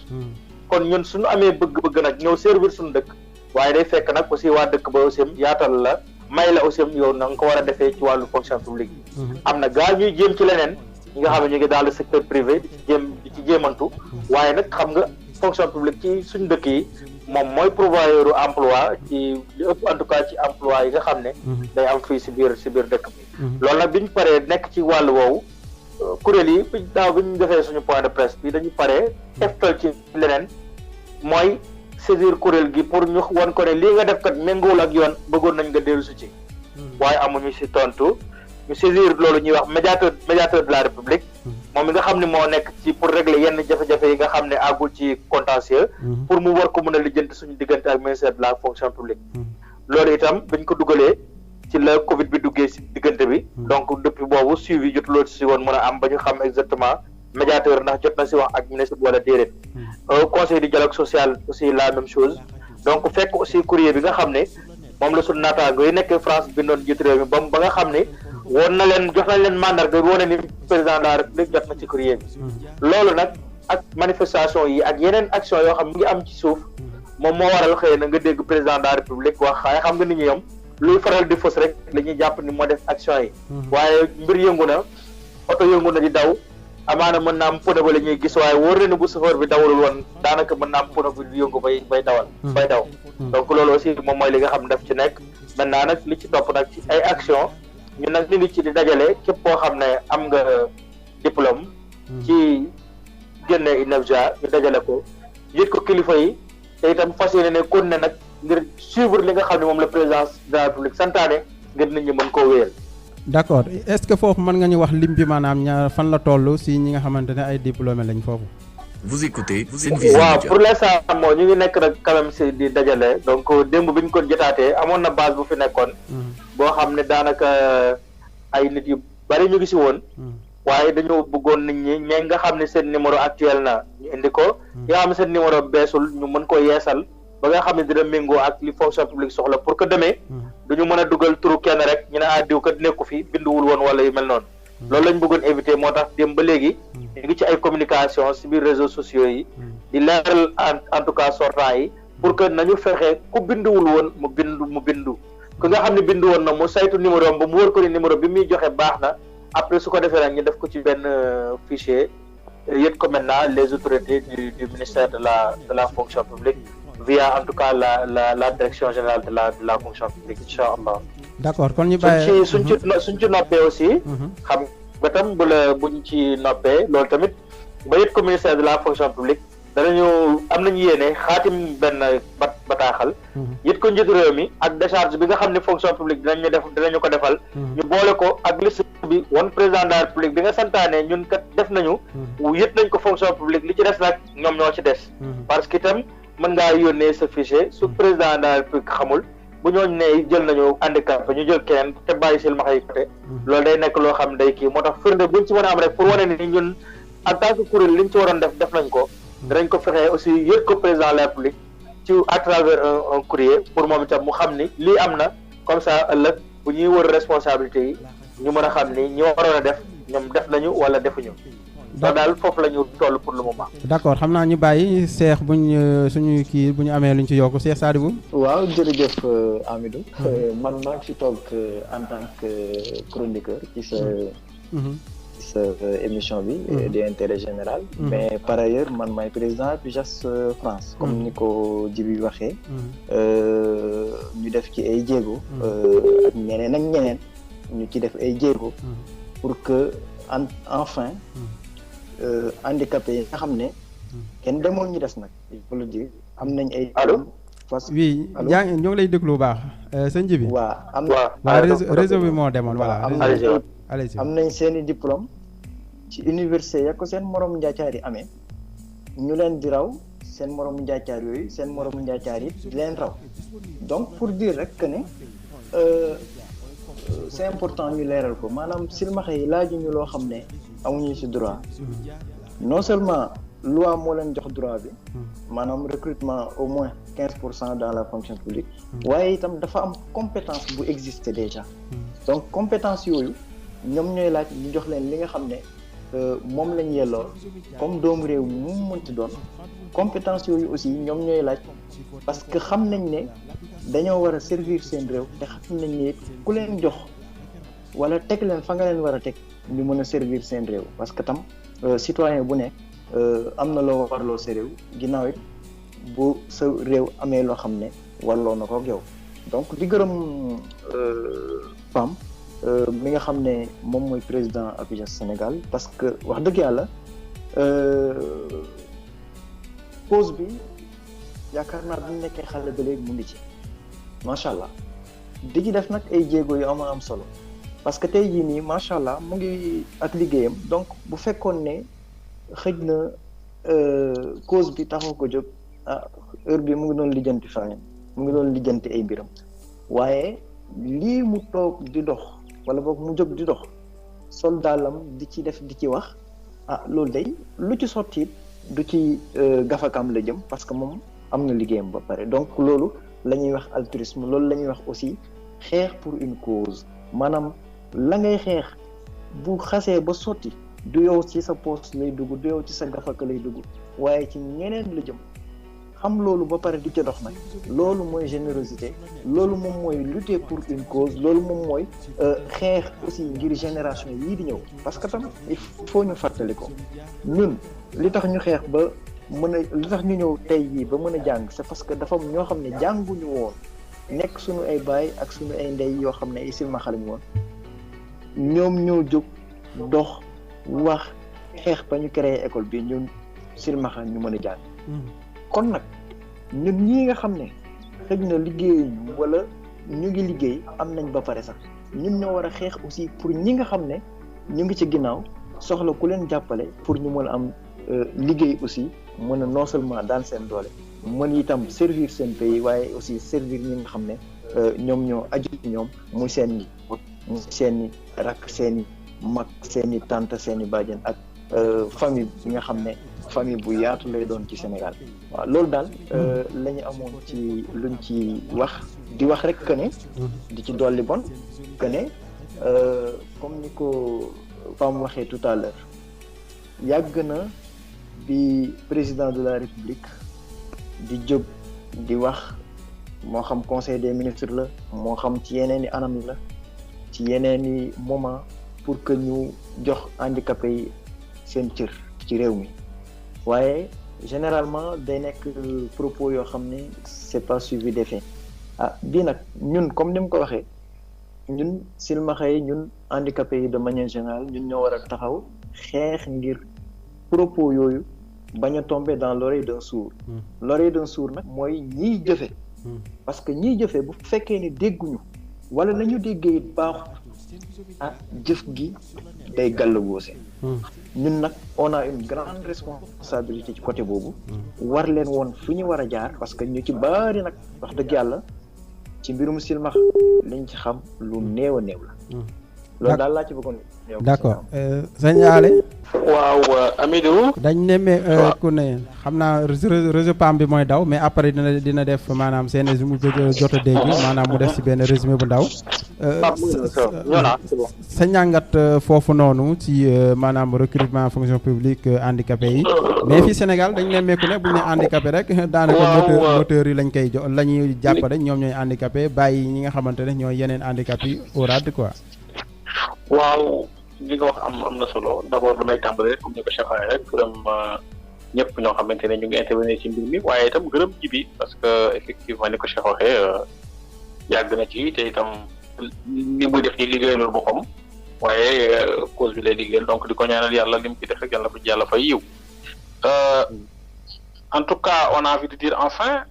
kon ñun suñu amee bëgg-bëgg nag ñëw servir suñu dëkk waaye day fekk nag aussi waa dëkk ba aussi yaatal la may la aussi yow na nga ko war a defee ci wàllu fonction publique bi am na gaa ñuy jéem ci leneen ñi nga xam ne ñu ngi dans le secteur privé di ci jéemantu waaye nag xam nga fonction publique ci suñu dëkk yi moom mooy pourvoyeur emploi ci li ëpp en tout cas ci emploi yi nga xam ne day am fii si biir dëkk bi loolu nag biñu paree nekk ci wàllu woowu kuréel yi daaw bi ñu defee suñu point de presse bi dañu paree eftal ci leneen mooy saisir kuréel gi pour ñu won ko ne lii nga def kat méngoowul ak yoon bëggoon nañ nga dellu si ci waaye amuñu si tontu ñu saisir loolu ñuy wax médiateur de la République moom mi nga xam ne moo nekk ci pour régler yenn jafe-jafe yi nga xam ne àggul ci contentieux pour mu war ko mën a lijjanti suñu diggante ak ministère de la fonction publique loolu itam biñ ko dugalee ci la Covid bi duggee si diggante bi donc depuis boobu suivi jotuloo si woon mën a am ba ñu xam exactement médiateur ndax jot na si wax ak ministre wala déedéet conseil du dialogue social aussi la même chose donc fekk aussi courrier bi nga xam ne moom la suñu naataango yi nekk France bindoon jiitu réew mi ba nga xam ne woon na leen jox nañ leen mandarga bi wane ni président de la République jot na ci courrier bi loolu nag ak manifestation yi ak yeneen action yoo xam ngi am ci suuf moom moo waral xëy na nga dégg président de la République wax waaye xam nga nit ñi ñoom luy faral di fës rek la ñuy jàpp ni moo def action yi waaye mbir yëngu na oto yëngu na di daw amaana mën naa am pneu ba la ñuy gis waaye wóor na ne bu chauffeur bi dawalul woon daanaka mën naa am pneu bi di yëngu bay daw donc loolu aussi moom mooy li nga xam ne daf ci nekk maintenant nag li ci topp nag ci ay action ñun nag ñu ngi ci di dajale képp koo xam ne am nga diplôme ci génne INEFJA ñu dajale ko yët ko kilifa yi te itam fas yéene ne kon ne nag ngir suivre li nga xam ne moom la présidence de la République santaane ngir nit ñi mën koo wéyal. d'accord est-ce que foofu mën nga ñu wax lim bi maanaam ñaar fan la toll si ñi nga xamante ne ay diplômé lañ foofu. Vous écoutez Senvision waaw pour l'instant moo ñu ngi nekk nag quand même si di dajale donc démb bi ñu ko jotaatee amoon na base bu fi nekkoon boo xam ne daanaka ay nit yu bari ñu ngi si woon waaye dañoo bëggoon nit ñi ñi nga xam ne seen numéro actuel na ñu indi ko yi nga xam ne seen numéro beesul ñu mën ko yeesal ba nga xam ne dina méngoo ak li fonction publique soxla pour que demee duñu mën a dugal turu kenn rek ñu ne diw kat nekku fi binduwul woon wala yu mel noonu loolu lañ bëggoon éviter moo tax dem ba léegi ñu ngi ci ay communication ci biir réseaux sociaux yi di leeral en tout cas sortant yi pour que nañu fexe ku binduwul woon mu bindu ku nga xam ne bindu woon na mu saytu numéro am ba mu wër ko ni numéro bi muy joxe baax na après su ko defee nag ñu def ko ci benn fichier yët ko maintenant les autorités du ministère de la fonction publique via en tout cas la direction générale de la fonction publique incha allah. d'accord kon ñu bàyyi suñ ci noppee aussi. xam nga tam buñ ci noppee loolu tamit ba yët ko ministère de la fonction publique am nañu yéene xaatim benn bataaxal. yët ko njiitu réew mi ak décharge bi nga xam ne fonction publique dinañu ko defal. ñu boole ko ak liste bi wan président de la république bi nga santaane ñun kat def nañu. yët nañ ko fonction publique li ci des nag ñoom ñoo ci des. parce que itam mën ngaa yónnee sa fichier su président de la république xamul bu ñooñu ne jël nañu handicapé ñu jël keneen te bàyyi silmaxa yi côté loolu day nekk loo xam day kii moo tax firnde buñ ci mën a am rek pour wane ni ñun en tant que kuréel liñ ci waroon def nañ ko danañ ko fexee aussi yët ko président de la république ci à travers un courrier pour moom itam mu xam ni lii am na comme ça ëllëg bu ñuy wër responsabilité yi ñu mën a xam ni ñi waroon a def ñoom def nañu wala defuñu donc daal foofu la ñu toll pour le moment. d'accord xam naa ñu bàyyi Cheikh suñu kii bu ñu amee luñ ci yokk Cheikh Sadibou. waaw jërëjëf Amidou. man maa ngi fi toog en tant que chroniqueur ci sa émission bi. di intérêt général. mais par ailleurs man maay président PUJAS France. comme ni ko Djibi waxee. ñu def ci ay jéego. ak ñeneen ñu ci def ay jéego. pour que enfin. handicapé yi nga xam ne kenn demoon ñu des nag lu ji am nañ ay allo oui yaa ngi ñoo ngi lay déglu bu baax sëñ ji bi réseau bi moo demoon voilà am nañ seeni diplôme ci université ya ko seen morom njaacaar yi amee ñu leen di raw seen morom njaacaar yooyu seen morom njaacaar yi di leen raw donc pour dire rek que ne c'est important ñu leeral ko maanaam silmaxa yi laajuñu loo xam ne amuñu ci droit non seulement loi moo leen jox droit bi maanaam recrutement au moins 15% dans la fonction publique waaye itam dafa am compétence bu exister déjà donc compétence yooyu ñoom ñooy laaj ñu jox leen li nga xam ne moom lañ yelloo comme doomu réew mi mu mënti doon compétence yooyu aussi ñoom ñooy laaj parce que xam nañ ne dañoo war a servir seen réew te xam nañ ne ku leen jox wala teg leen fa nga leen war a teg ñu mën a servir seen réew parce que tam citoyen bu ne am na loo warloo sa réew ginnaaw it bu sa réew amee loo xam ne warloo na ko ak yow donc di gërëm PAM mi nga xam ne moom mooy président PUJAS Sénégal parce que wax dëgg yàlla cause bi yaakaar naa bu ñu nekkee xale ba léegi mu ngi ci macha allah di ci def nag ay jéego yu am solo parce que tey jii nii macha allah mu ngi ak liggéeyam donc bu fekkoon ne xëj na cause bi taxaw ko jóg heure bi mu ngi doon lijjanti feneen mu ngi doon lijjanti ay mbiram waaye lii mu toog di dox wala boog mu jóg di dox sol daalam di ci def di ci wax loolu day lu ci sotti du ci gafakam la jëm parce que moom am na liggéeyam ba pare donc loolu la ñuy wax altruisme loolu la ñuy wax aussi xeex pour une cause maanaam la ngay xeex bu xasee ba sotti du yow ci sa poste lay dugg du yow ci sa gafaka lay dugg waaye ci ñeneen la jëm xam loolu ba pare di ca dox nag loolu mooy générosité loolu moom mooy lutter pour une cause loolu moom mooy xeex aussi ngir génération yii di ñëw parce que tam il faut ñu fàttali ko ñun li tax ñu xeex ba mën a li tax ñu ñëw tey jii ba mën a jàng c'est parce que dafa ñoo xam ne jànguñu woon nekk suñu ay baay ak suñu ay ndey yoo xam ne ay silmaxa lañu woon ñoom ñoo jóg dox wax xeex ba ñu créé école bi ñun silmaxa ñu mën a jàng kon nag ñun ñii nga xam ne xëj na liggéeyuñu wala ñu ngi liggéey am nañ ba pare sax ñun ñoo war a xeex aussi pour ñi nga xam ne ñu ngi ci ginnaaw soxla ku leen jàppale pour ñu mën a am liggéey aussi mën a non seulement daan seen doole mën itam servir seen pays waaye aussi servir ñi nga xam ne ñoom ñoo aju ñoom muy seen i muy seen i rakk seen i mag seen i tante seen i bàjjen ak famille bi nga xam ne famille bu yaatu lay doon ci Sénégal waaw loolu daal la ñu amoon ci luñ ci wax di wax rek que ne di ci dolli bon que ne comme ni ko Pam waxee tout à l'heure yàgg na bi président de la République di jóg di wax moo xam conseil des ministres la moo xam ci yeneen i anam la ci yeneen i moment pour que ñu jox handicapé yi seen cër ci réew mi waaye généralement day nekk propos yoo xam ne c'est pas suivi d'effet bii nag ñun comme ni mu ko waxee ñun silmaxa yi ñun handicapé yi de manière générale ñun ñoo war a taxaw xeex ngir propos yooyu bañ a tomber dans l'oreille d'un sourd. L'oreille d'un sourd nag mooy ñiy jëfe parce que ñiy jëfe bu fekkee ni dégguñu wala nañu déggee it baaxul jëf gi day gàllagoose ñun nag on a une grande responsabilité ci côté boobu war leen woon fu ñu war a jaar parce que ñu ci bari nag wax dëgg yàlla ci mbirum silmax liñ ci xam lu néew a néew la loolu daal laa ci bëggoon d'accord sëñ Ale waaw Amidou dañ nemme ku ne xam naa réseau PAM bi mooy daw mais après dina def maanaam seen mu jot a dégg maanaam mu def ci benn résumé bu ndaw sa njàngat foofu noonu ci maanaam recrutement fonction publique handicapé yi mais fii Sénégal dañ nemmeeku ne buñ ne handicapé rek daanaka moteur yi lañ koy jox la ñuy jàppale ñoom ñooy handicapé bàyyi ñi nga xamante ne ñooy yeneen handicapé yi au rad quoi waaw li nga wax am na solo d'abord damay tàmbali rek comme ni ko Cheikh waxee rek gërëm ñëpp ñoo xamante ne ñu ngi intervenir ci mbir mi waaye itam gërëm ji bi parce que effectivement ni ko Cheikh waxee yàgg na ci te itam li muy def ni liggéey loolu boppam waaye cause bi lay liggéeyal donc di ko ñaanal yàlla li mu ci def rek yàlla bu yàlla fay yiw en tout cas on a envie de dire enfin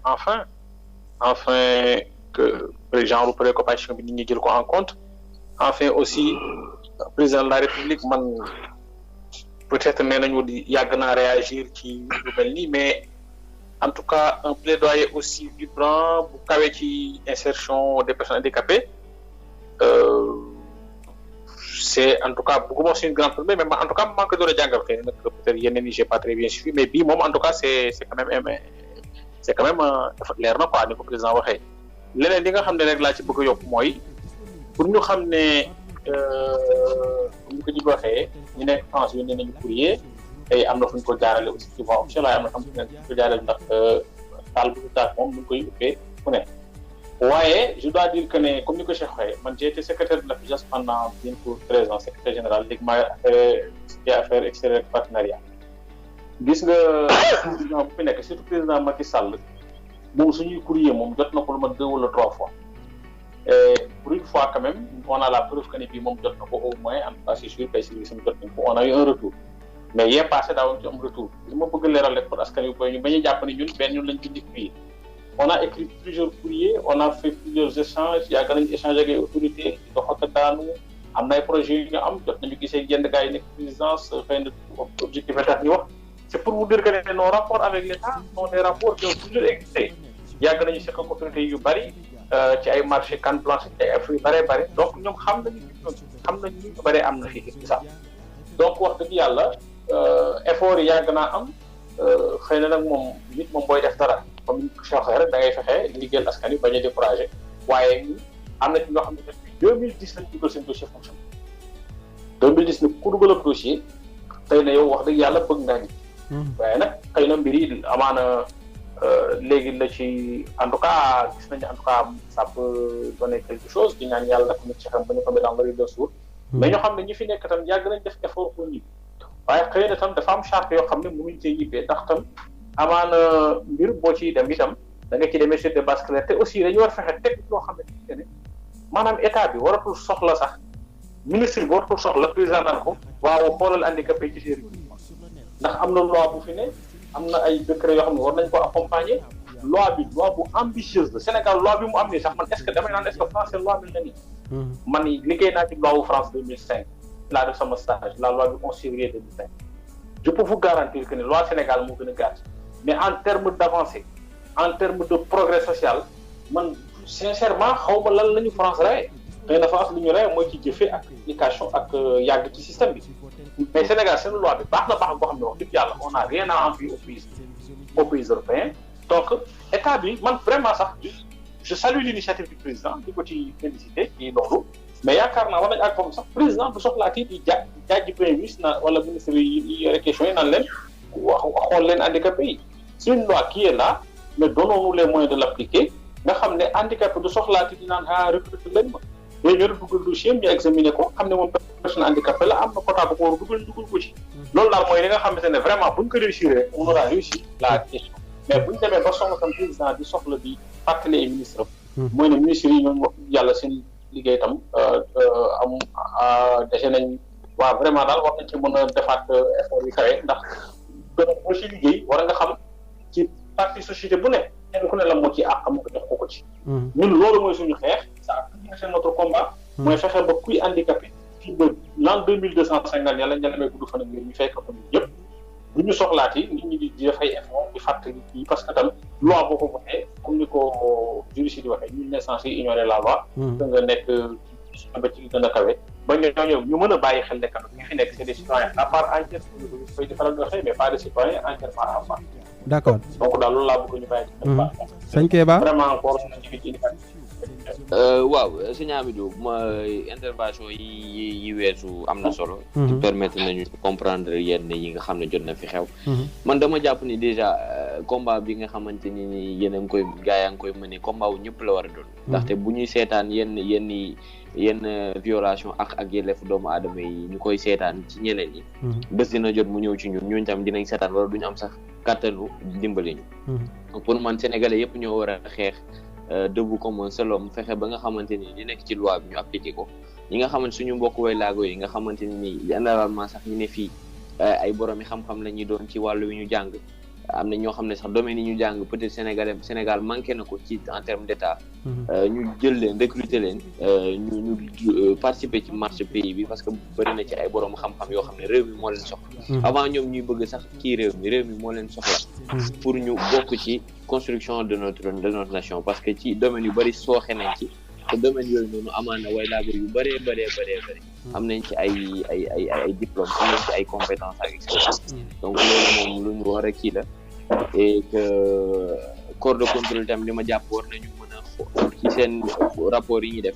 que genre préoccupation bi nit ñi jël ko en compte enfin aussi président de la République man peut-être nee nañu di yàgg naa réagir ci lu mel nii mais en tout cas un plaidoyer aussi vibrant bu kawe ci insertion des personnes handicapées c'est en tout cas bëgguma c'est une grande première mais en tout cas maa ngi koy doon a jàngal xëy na nag peut-être yeneen yi j'ai pas très bien suivi mais bii moom en tout cas c'est quand même dafa leer na quoi ni ko président waxee leneen li nga xam ne rek laa ci bëgg a yokk mooy pour ñu xam ne ñu ko ji waxee ñu nekk France yónnee nañu courrier tey am na fu ñu ko jaarale aussi ci voie officielle waaye am na xam ne fu ñu ko jaarale ndax taal bu ñu taal moom ñu ngi koy ubbee fu ne waaye je dois dire que ne comme ni ko Cheikh waxee man j'ai été secrétaire de la FIJAS pendant bientôt 13 ans secrétaire général léegi maa affaires extérieures partenariat gis nga président bu fi nekk surtout président Macky Sall moom suñuy courrier moom jot na ko lu ma 2 wala 3 fois pour une fois quand même on a la preuve que ne bii moom jot na ko au moins en tout cas c'est sûr que service jot nañ ko on a eu un retour mais yee passé daawoon ci am retour li ma bëgg leeral rek pour askan wi booy ñu bañ a jàpp ne ñun lañ bindi courrier on a écrit plusieurs courriers on a fait plusieurs échanges yàgg nañu échanger ak ay autorités di dox ak daanu am na ay projets yu ñu am jot nañu gisee yenn gars yi nekk présidence xëy na objectif yi tax ñu wax c'est pour vous dire que ne nos rapports avec l'État sont des rapports qui ont toujours existé yàgg nañu seq ak autorités yu bari ci ay marché canne blanche ci ay affaires yu bëree bëri donc ñoom xam nañu ñu bëree am na fii sax donc wax dëgg yàlla effort yi yàgg naa am xëy na nag moom nit moom booy def dara comme ni ko waxee rek da ngay fexe liggéeyal askan wi bañ a découragé waaye am na ci ñoo xam ne depuis 2010 lañ dugal seen dossier fonction 2010 nag ku dugal ab dossier xëy na yow wax dëgg yàlla bëgg ngaa ji waaye nag xëy na mbir yi amaana léegi la ci en tout cas gis nañu en tout cas ça peut donner quelque chose di ñaan yàlla nag nit ci xam ba ñu ko dans l'oreille d'un sourd mais ñoo xam ne ñi fi nekk tam yàgg nañ def effort pour ñibbi waaye xëy na tam dafa am charte yoo xam ne mënuñ cee ñibbee ndax tam amaana mbir boo ciy dem itam da nga ci demee sur des bases claires te aussi dañu war fexe teg loo xam ne maanaam état bi waratul soxla sax ministre bi waratul soxla président naan ko waaw xoolal handicapé ci seen ndax am na loi bu fi ne am na ay décret yoo xam ne war nañ ko accompagner loi bu ambitieuse la Sénégal loi bi mu am nii sax man est-ce que damay naan est-ce que français loi bi na nii man liggéey naa ci loi wu France 2005 laa def sama stage la loi du 11 février 2005 je peux vous garantir que ne loi Sénégal moo gën a gàtt mais en termes d'avancée en termes de progrès social man sincèrement xaw ma lan la ñu France rawee xëy na France li ñu rawee mooy ci jëfe ak application ak yàgg ci système bi mais Sénégal seen loi bi baax na baax boo xam ne wax dëgg yàlla on a rien à envier aux pays européens donc état bi man vraiment sax je salue l'initiative du président di ko ci félicité ci loolu mais yaakaar naa war nañu ak foofu sax président bu soxlaati di jaaj premier ministre na wala ministre yi yore question yi naan leen xool leen handicapé yi c'est une loi qui est là mais donnons-nous les moyens de l'appliquer nga xam ne handicapé du soxlaati di naan recruter leen ma mais ñoo dugal dossier ñu examiner ko xam ne moom personne handicapé la am na quota bu ko war a dugal ko ci loolu daal mooy li nga xamante ne vraiment buñ ko réussir on aura réussi la question mais buñ demee ba soxla tam président di soxla di fàttali ay ministre mooy ne ministres yi ñoom wax yàlla seen liggéey tam dese nañ waaw vraiment daal war nañ ci mën a defaat effort yu kawe ndax boo ci liggéey war nga xam ci partie société bu ne kenn ku ne la moo ci àq mu ko jox ko ci ñun loolu mooy suñu xeex ça c'est notre combat mooy fexe ba kuy handicapé fii ba l'an 2250 yàlla ñalamee gudd fan ak ñu fekk ko ñun ñëpp bu ñu soxlaati nit ñi di def ay effort di fàttali kii parce que tam loi boo ko waxee comme ni ko juriste di waxee ñun ne censé ignorer la loi da nga nekk ba ci gën a kawe ba ñoo ñu mën a bàyyi xel ne kan ñi fi nekk c'est des citoyens à part entière koy di faral di waxee mais pas des citoyens entièrement à part d'accord donc daal loolu laa bëgg ñu bàyyi sëñ Kéba vraiment encore ci waaw sëñ Amidou intervention yi weesu am na solo permettre nañu comprendre yenn yi nga xam ne jot na fi xew man dama jàpp ni déjà combat bi nga xamante ni yéen a ngi koy gaa yaa ngi koy mëne combat wu ñëpp la war a doon ndaxte bu ñuy seetaan yenn violation ak yelleefu doomu aadama yi ñu koy seetaan ci ñeneen ñi bés dina jot mu ñëw ci ñun tam dinañ seetaan wala duñu am sax kàttanu dimbali ñu pour man sénégalais yëpp ñoo war a xeex debout comme un seul homme fexe ba nga xamante ni li nekk ci loi bi ñu appliqué ko ñi nga xamante suñu mbokk way laago yi nga xamante ni généralement sax ñu ne fii ay boroomi xam-xam la ñuy doon ci wàllu wi ñu jàng am na ñoo xam ne sax domaine yi ñu jàng peut-être Sénégal manqué na ko ci en terme d'état ñu jël leen recruter leen ñu participer ci marché pays bi parce que bëri na ci ay borom xam-xam yoo xam ne réew mi moo leen soxla avant ñoom ñuy bëgg sax kii réew mi moo leen soxla pour ñu bokk ci construction de notre nation parce que ci domaine yu bëri sooxe nañ ci te domaine yooyu noonu amaan na way laago yu bëree am nañ ci ay diplôme am nañ ci ay compétences ak expérience donc loolu moom lu ñu war a kii la et que corps de contrôle tamit li ma jàpp war nañu mën a xool ci seen rapport yi ñuy def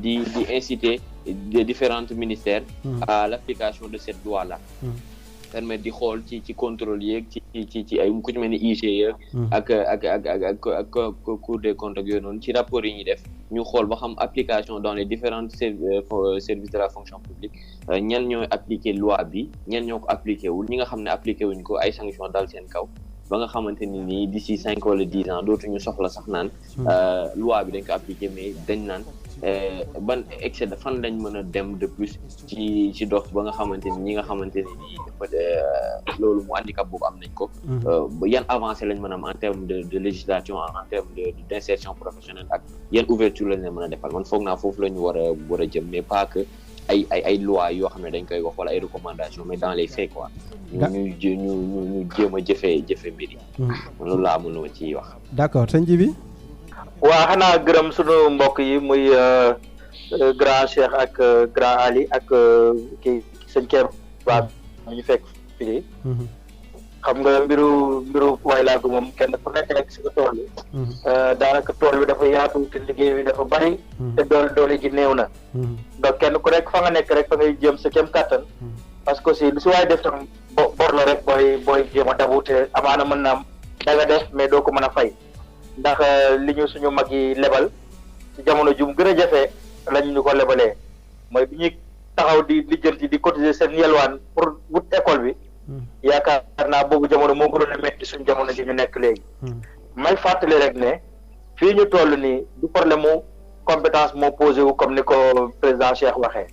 di inciter les différents ministères à l'application de cette loi là permettre di xool ci contrôle yeeg ci ay ku ci mel ni IGE ak Cour des comptes ak yooyu noonu ci rapport yi ñuy def ñu xool ba xam application dans les différents services de la fonction publique ñan ñooy appliquer loi bi ñan ñoo ko appliqué wul ñi nga xam ne appliqué wuñ ko ay sanctions dal seen kaw ba nga xamante ni nii d'ici 5 wala 10 ans dootuñu soxla sax naan loi bi dañ ko appliqué mais dañ naan ban excès de fan lañ mën a dem de plus ci dox ba nga xamante ni ñi nga xamante ni nii dafa loolu mu handicap boobu am nañ ko yan avancé lañ mën a am en terme de législation en terme d'insertion professionnelle ak yan ouverture lañ leen mën a defal man foog naa foofu la ñu war a jëm mais pas que ay loi yoo xam ne dañ koy wax wala ay recommandations mais dans les faits quoi ñu jéem a jëfe mbir yi loolu laa amoon ma ciy wax d'accord sëñ Djibi waa xanaa gërëm sunu mbokk yi muy grand Cheikh ak grand Ali ak kii sëñ Kéba ñu fekk fii xam nga mbiru way laago moom kenn ku nekk rek si ko tool bi daanaka tool bi dafa yaatu te liggéey bi dafa bari te doole ji néew na donc kenn ku nekk fa nga nekk rek fa ngay jëm sa kem kàttan parce que aussi lu si waay def tam bor la rek booy jéem a dabu te amaana mën na am da nga def mais doo ko mën a fay ndax li ñu suñu mag yi lebal ci jamono jum gën a jafe lañ ñu ko lebalee mooy bi ñuy taxaw di lijjanti di cotiser seen yelwaan pour wut école bi yaakaar naa boobu jamono moo gënoon a metti suñu jamono ji ñu nekk léegi may fàttali rek ne fii ñu toll nii du problème mu compétence moo posé wu comme ni ko président Cheikh waxee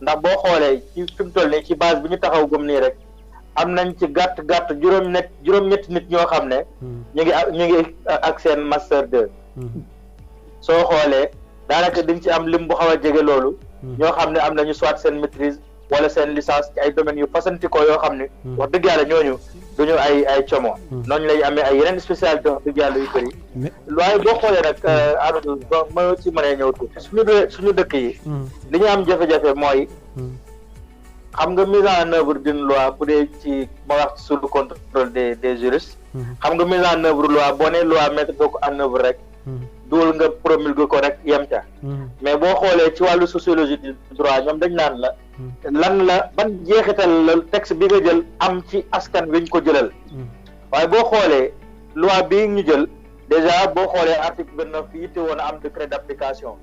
ndax boo xoolee ci fi mu toll nii ci base bi ñu taxaw gëm nii rek am nañ ci gàtt juróom-ñetti nit ñoo xam ne ñu ngi ak seen master 2 soo xoolee daanaka dañ ci am lim bu xaw a jege loolu ñoo xam ne am nañu soit seen maîtrise wala seen licence ci ay domaines yu fasantikoo yoo xam ne wax dëgg yàlla ñooñu duñu ay como noonu lay amee ay yeneen spécialité wax dëgg yàlla yu bëri waaye boo xoolee nag Amadou ma ci mënee ñëw tuuti suñu dëkk yi li ñu am jafe-jafe mooy xam nga mise en œuvre d'une loi bu dee ci ma wax sous le contrôle des juristes xam nga mise en œuvre loi boo nee loi mettre ko en œuvre rek duul nga promulguer ko rek yem ca mais boo xoolee ci wàllu sociologie du droit ñoom dañ naan la lan la ban jeexital la texte bi nga jël am ci askan wi ñu ko jëlal waaye boo xoolee loi bi ñu jël déjà boo xoolee article 29 fi yitte woon a am décret d'application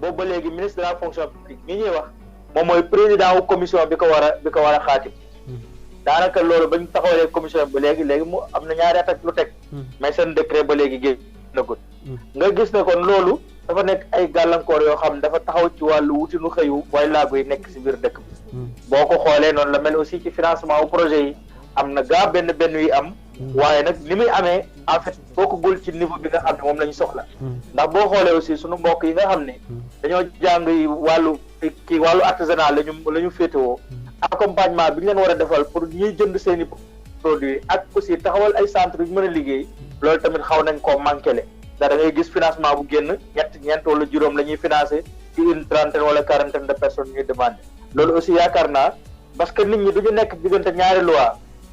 boobu ba léegi ministre de la fonction publique mi ñuy wax moom mooy président wu commission bi ko war a xaatim daanaka loolu bañ taxawalee commission ba léegi mu am na ñaari at ak lu teg mais seen décret ba léegi génnagut nga gis ne kon loolu dafa nekk ay gàllankoor yoo xam ne dafa taxaw ci wàllu wutinu xëyu way laago yi nekk si biir dëkk bi boo ko xoolee noonu la mel aussi ci financement wu projet yi am na gaa benn yi am waaye nag ni muy amee en fait bokkugul ci niveau bi nga xam ne moom la ñu soxla ndax boo xoolee aussi suñu mbokk yi nga xam ne dañoo jàng wàllu artisanat la ñu féetewoo accompagnement bi ñu leen war a defal pour ñuy jënd seen i produits ak aussi taxawal ay centre yu mën a liggéey loolu tamit xaw nañ koo manqué da ngay gis financement bu génn ñeent wala juróom la ñuy financé ci une trentaine wala quarantaine de personnes ñuy demandé loolu aussi yaakaar naa parce que nit ñi duñu nekk diggante ñaari loi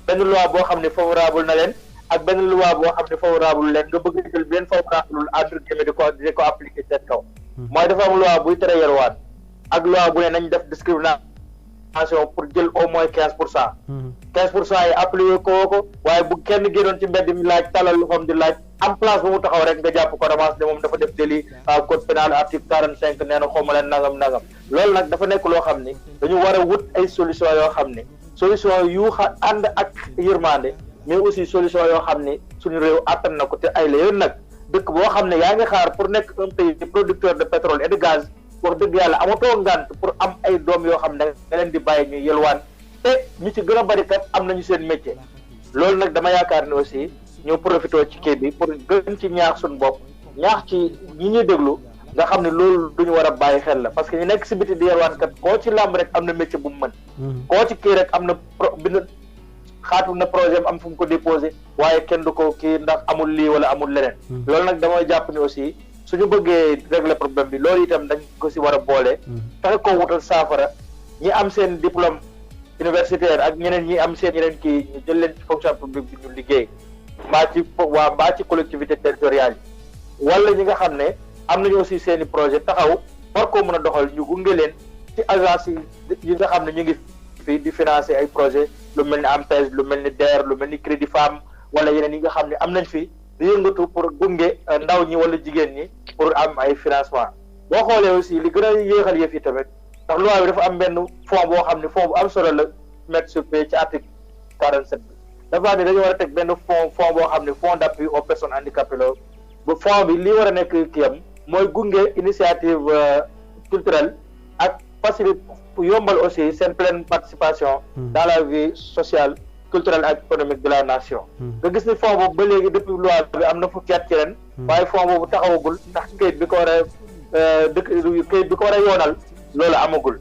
benn loi boo xam ne favorable na leen ak benn loi boo xam ne favorable leen nga bëgg jël bi leen favorable entre guillemets di ko appliquer seen kaw mooy dafa am loi buy tere yelwaan ak loi bu ne nañ def discrimination pour jël au moins 15% yi appliqué ko waaye bu kenn génnoon ci mbedd mi laaj talal lu xam di laaj am place bu mu taxaw rek nga jàpp ko avance ne moom dafa def délit code pénal article 45 nee na xawma leen nangam loolu nag dafa nekk loo xam ni dañu war a wut ay solution yoo xam ne solution yu ànd ak yërmande mais aussi solution yoo xam ne suñu réew attan na ko te ay la yoon nag dëkk boo xam ne yaa ngi xaar pour nekk un pays producteur de pétrole et de gaz wax dëgg yàlla amatoo ngant pour am ay doom yoo xam ne nga leen di bàyyi ñuy yelwaan te ñu ci gën a bari kat am nañu seen métier loolu nag dama yaakaar ne aussi ñu profité ci kii bi pour gën ci ñaax suñu bopp ñaax ci ñi ñuy déglu nga xam ne loolu duñu war a bàyyi xel la parce que ñu nekk si biti di yelwaan kat koo ci làmb rek am na métier bu mu mën koo ci kii rek am na bind xaatu na projet am fu mu ko déposé waaye kenn du ko kii ndax amul lii wala amul leneen loolu nag damay jàpp ni aussi suñu bëggee régler problème bi loolu itam dañ ko si war a boole fexe ko wutal saafara ñi am seen diplôme universitaire ak ñeneen ñi am seen yeneen kii ñu jël leen ci fonction publique bi ñu liggéey mbaa ci collectivité territoriale yi wala ñi nga xam ne am nañu aussi seen i projet taxaw war koo mën a doxal ñu gunge leen ci agence yi nga xam ne ñu ngi fii di financer ay projet lu mel ni AMPES lu mel ni DER lu mel ni Crédit Femme wala yeneen yi nga xam ne am nañ fi di yëngatu pour gunge ndaw ñi wala jigéen ñi pour am ay financement boo xoolee aussi li gën a yéexal yëf yi tamit ndax loi bi dafa am benn fonds boo xam ne fonds bu am solo la mettre sur pied ci article 47 bi dafa ne dañu war a teg benn fonds boo xam ne fonds d'appui aux personnes handicapées la ba fonds bi li war a nekk kiyam mooy gunge initiative culturelle ak faciliter yombal aussi seen pleine participation dans la vie sociale culturelle ak économique de la nation nga gis ni fonds boobu ba léegi depuis loi bi am na fukki at ci ren waaye fonds boobu taxawagul ndax kayit bi ko war a yoonal loolu amagul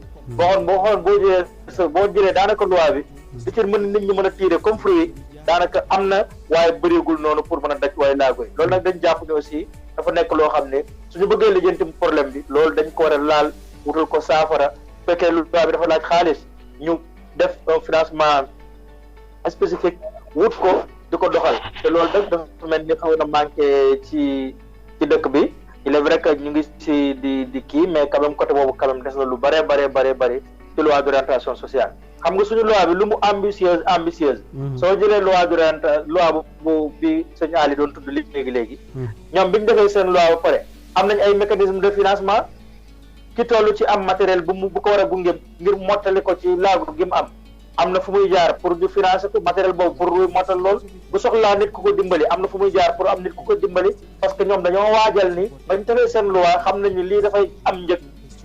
boo jëlee daanaka loi bi di ci mën nit ñi mën a tirer comme fruit daanaka am na waaye bëreegul noonu pour mën a daj waaye laagoy loolu nag dañ jàpp ne aussi dafa nekk loo xam ne suñu bëggee lijjanti problème bi loolu dañ ko war a laal wutal ko saafara fekkee loi bi dafa laaj xaalis ñu def un financement spécifique wut ko di ko doxal te loolu nag dafa mel ni xaw na manqué ci dëkk bi il est vrai que ñu ngi ci di kii mais quand même côté boobu quand même des na lu bare ci loi d'orientation sociale xam nga suñu loi bi lu mu ambitieuse soo jëlee loi bu bi sëñ Ali doon tudd léegi ñoom bi ñu defee seen loi ba pare am nañ ay mécanisme de financement ki toll ci am matériel bu ko war a gunge ngir mottali ko ci laagu gi mu am na fu muy jaar pour di financer ko matériel boobu pour mottal lool bu soxlaa nit ku ko dimbali am na fu muy jaar pour am nit ku ko dimbali parce que ñoom dañoo waajal ni bañ defee seen loi xam nañu lii dafay am njëg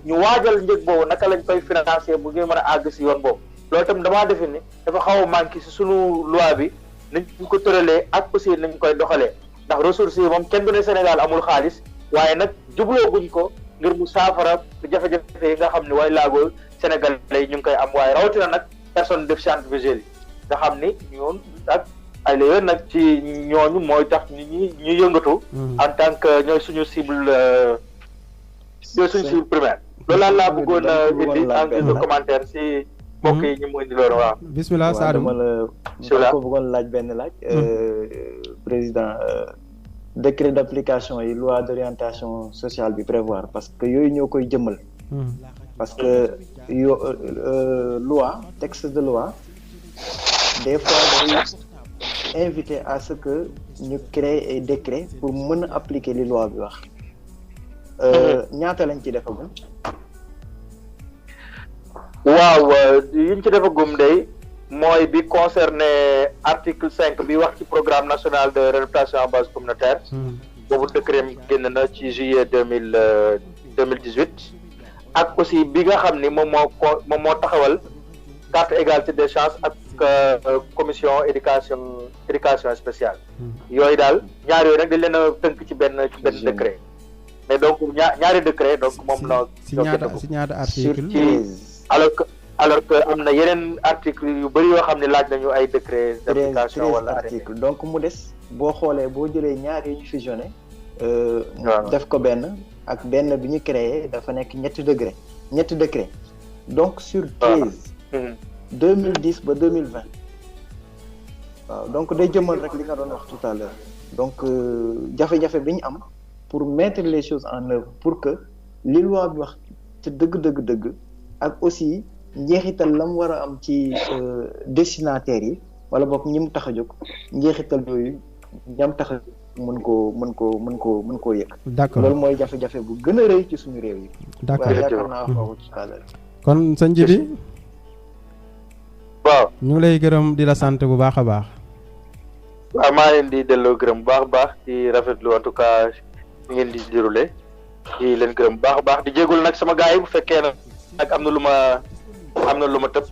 ñu waajal njëg boobu naka lañ koy financer bu ngeen mën a àgg si yoon boobu loolu tam damaa defe ni dafa xaw a manqué si sunu loi bi nañ ko tëralee ak aussi nañ koy doxalee ndax ressources yi moom kenn du ne Sénégal amul xaalis waaye nag jublooguñ ko ngir mu saafara jafe-jafe yi nga xam ne waaye laagoo Sénégal lay ñu ngi koy am waaye rawatina nag personne déficiente visuelle yi nga xam ni ñoon ak ay la yoon nag ci ñooñu mooy tax ñu yëngatu en tant que ñooy suñu cible primaire loolu laa bëggoon a indi en guise de commentaire si mbokk yi ñu mu indi loolu waaw bismillah Sadou dama ko bëggoon laaj benn laaj président décret d'application yi loi d'orientation sociale bi prévoir parce que yooyu ñoo koy jëmmal. parce que loi texte de loi des fois day invité à ce que ñu créer ay décret pour mën a appliquer li loi bi wax. ñaata lañ ci defagum. waaw yi ñu ci defagum day mooy bi concerné article 5 bi wax ci programme national de réadaptation à base communautaire. boobu décret génn na ci juillet 2018. ak aussi bi nga xam ni moom moo taxawal carte égalité des chances ak commission éducation spéciale. yooyu daal ñaar yooyu nag dañ leen a tënk ci benn décret. mais donc ñaari décret donc moom la. si ñaata article alors que am na yeneen article yu bëri yoo xam ne laaj nañu ay décret d'application wala article donc mu des boo xoolee boo jëlee ñaar yi ñu fusionné. def ko benn ak benn bi ñu créé dafa nekk ñetti décret donc sur 13 2010 ba 2020 waaw donc day jëmmal rek li nga doon wax tout à l'heure donc jafe-jafe bi ñu am pour mettre les choses en œuvre pour que li loi bi wax te dëgg ak aussi njeexital la mu war a am ci destinataires yi wala boog ñi mu tax a jóg njeexital yooyu ñam tax a mën koo yëg. d'accord loolu mooy jafe-jafe bu gën a rëy ci suñu réew yi. d'accord waaye yaakaar naa wax ko tout à l'heure. kon sëñ Djibi. waaw ñu ngi lay gërëm di la sant bu baax a baax. waaw maa leen di delloo gërëm bu baax a baax di rafetlu en tout cas ñu ngeen di déroulé di leen gërëm bu baax a baax di jégalu nag sama gars yi bu fekkee nag am na lu ma tëb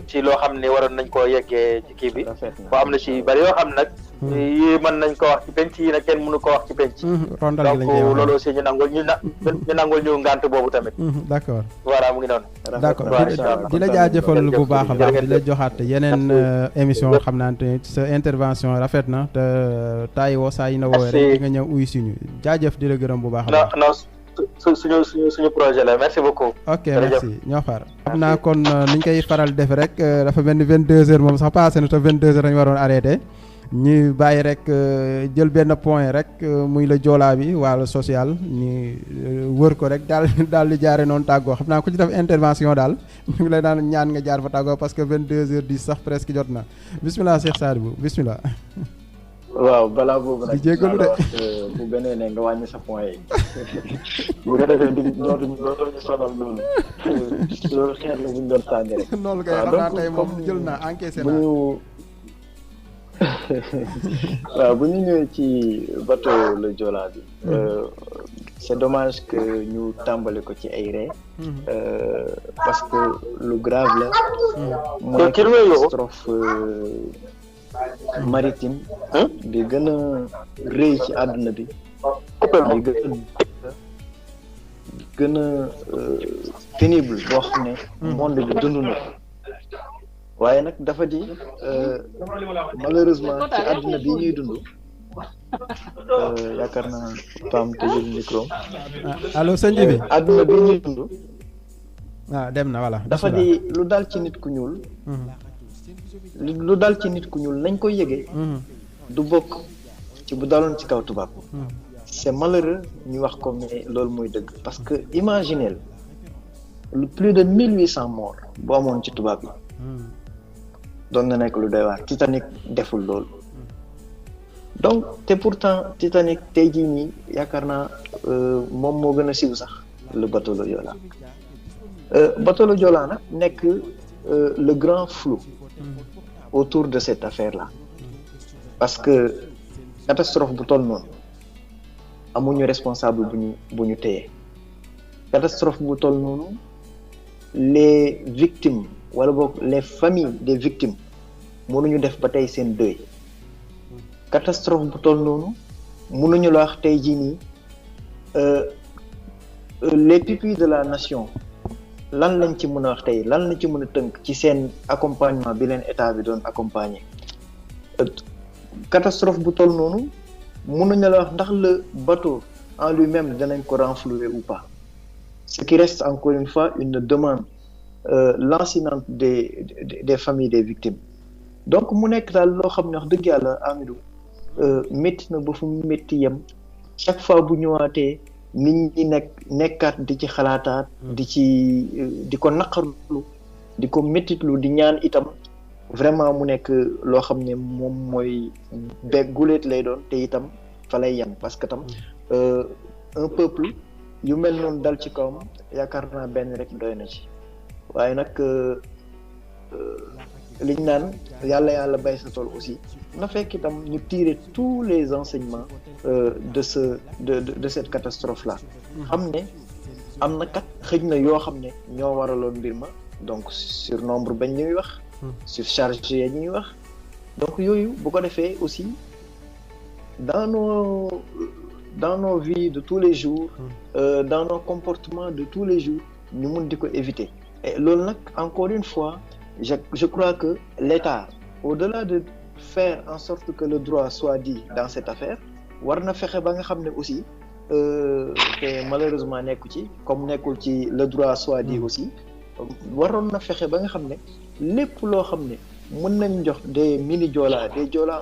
ci loo xam ne waroon nañ koo yeggee ci kii bi boo am na ci bari yoo xam nag yi mën nañ ko wax ci penc yi nag kenn mënu ko wax ci penc donc loolu aussi ñu nangul ñu ngànt boobu tamit d'accord voilà mu ngi noonu d'accord di la jaajëfal bu baax a baax di la joxaat yeneen émission xam naa te sa intervention rafet na te taay woo saa yi na woowee rek di nga ñëw uy suñu jaajëf di la gërëm bu baax a baax suñu projet la merci beaucoup. ok merci ñoo far xam naa kon ni ñu koy faral def rek dafa mel ni 22h moom sax passé na te 22h lañu waroon arrêté ñu bàyyi rek jël benn point rek muy la joolaa bi wàllu social ñu wër ko rek daal di jaare noonu tàggoo xam naa ku ci def intervention daal ñu ngi lay daan ñaan nga jaar fa tàggoo parce que 22h10 sax presque jot na bismillah Cheikh Sadibou bismillah. waaw balaa boobu nag di jégalu de bu benee ne nga wàññi sa point yi bu ko defee dootuñu sonal loolu xeer la buñ doon sànni rek. noonu kay xam naa tey moom jël naa encaissé naa waaw bu ñu ñëwee ci bateau le Joola bi c'est dommage que ñu tàmbali ko ci ay ree parce que lu grave la mooy catastrophe maritime bi gën a rëy ci àdduna bi bi gën a pénible boo xam ne monde bi dund na waaye nag dafa di malheureusement ci àdduna bi ñuy dund yaakaar naa Pam tëjul micro allo sëñ bi àdduna bi ñuy dund dem na voilà dafa di lu dal ci nit ku ñuul lu dal ci nit ku ñuul nañ koy yëgee du bokk ci bu daloon ci kaw tubaab c'est malheureux ñu wax ko mais loolu mooy dëgg parce que imaginez plus de 1800 morts bu amoon ci tubaab yi doon na nekk lu doy waar Titanic deful loolu donc te pourtant Titanic tey jii nii yaakaar naa moom moo gën a siiw sax le bateau le Joola bateau le Joola nag nekk le grand flou autour de cette affaire-là parce que catastrophe bu toll noonu amuñu responsable bu ñu téye catastrophe bu toll noonu les victimes wala boog les familles des victimes mënuñu def ba tey seen deuil catastrophe bu toll noonu mënuñu la wax tey jii nii les pupilles de la nation lan lañ ci mën a wax tey lan lañ ci mën a tënk ci seen accompagnement bi leen état bi doon accompagner catastrophe bu toll noonu mënuñu la wax ndax le bateau en lui-même danañ ko renflouer ou pas ce qui reste encore une fois une demande lancinante des familles des victimes donc mu nekk daal loo xam ne wax dëgg yàlla Amidou métti na ba fu mu métti yem chaque fois bu ñëwaatee nit ñi nekkaat di ci xalaataat di ko naqarlu di ko méttitlu di ñaan itam vraiment mu nekk loo xam ne moom mooy guléet lay doon te itam fa lay yem parce que tam un peuple yu mel noonu dal ci kawam yaakaar naa benn rek doy na ci waaye nag liñ naan yàlla bay sa tool aussi na fekk itam ñu tirer tous les enseignements de cette catastrophe là xam ne am na kat xëj na yoo xam ne ñoo waraloon mbir ma donc surnombre bañ ñuy wax surcharge ya ñuy wax donc yooyu bu ko defee aussi dans nos vies de tous les jours dans nos comportements de tous les jours ñu mun di ko éviter et loolu nag encore une fois je crois que l'État au-delà de faire en sorte que le droit soit dit dans cette affaire war na fexe ba nga xam ne aussi te malheureusement nekku ci comme nekkul ci le droit soit dit aussi waroon na fexe ba nga xam ne lépp loo xam ne mën nañ jox des mini Joola des Joola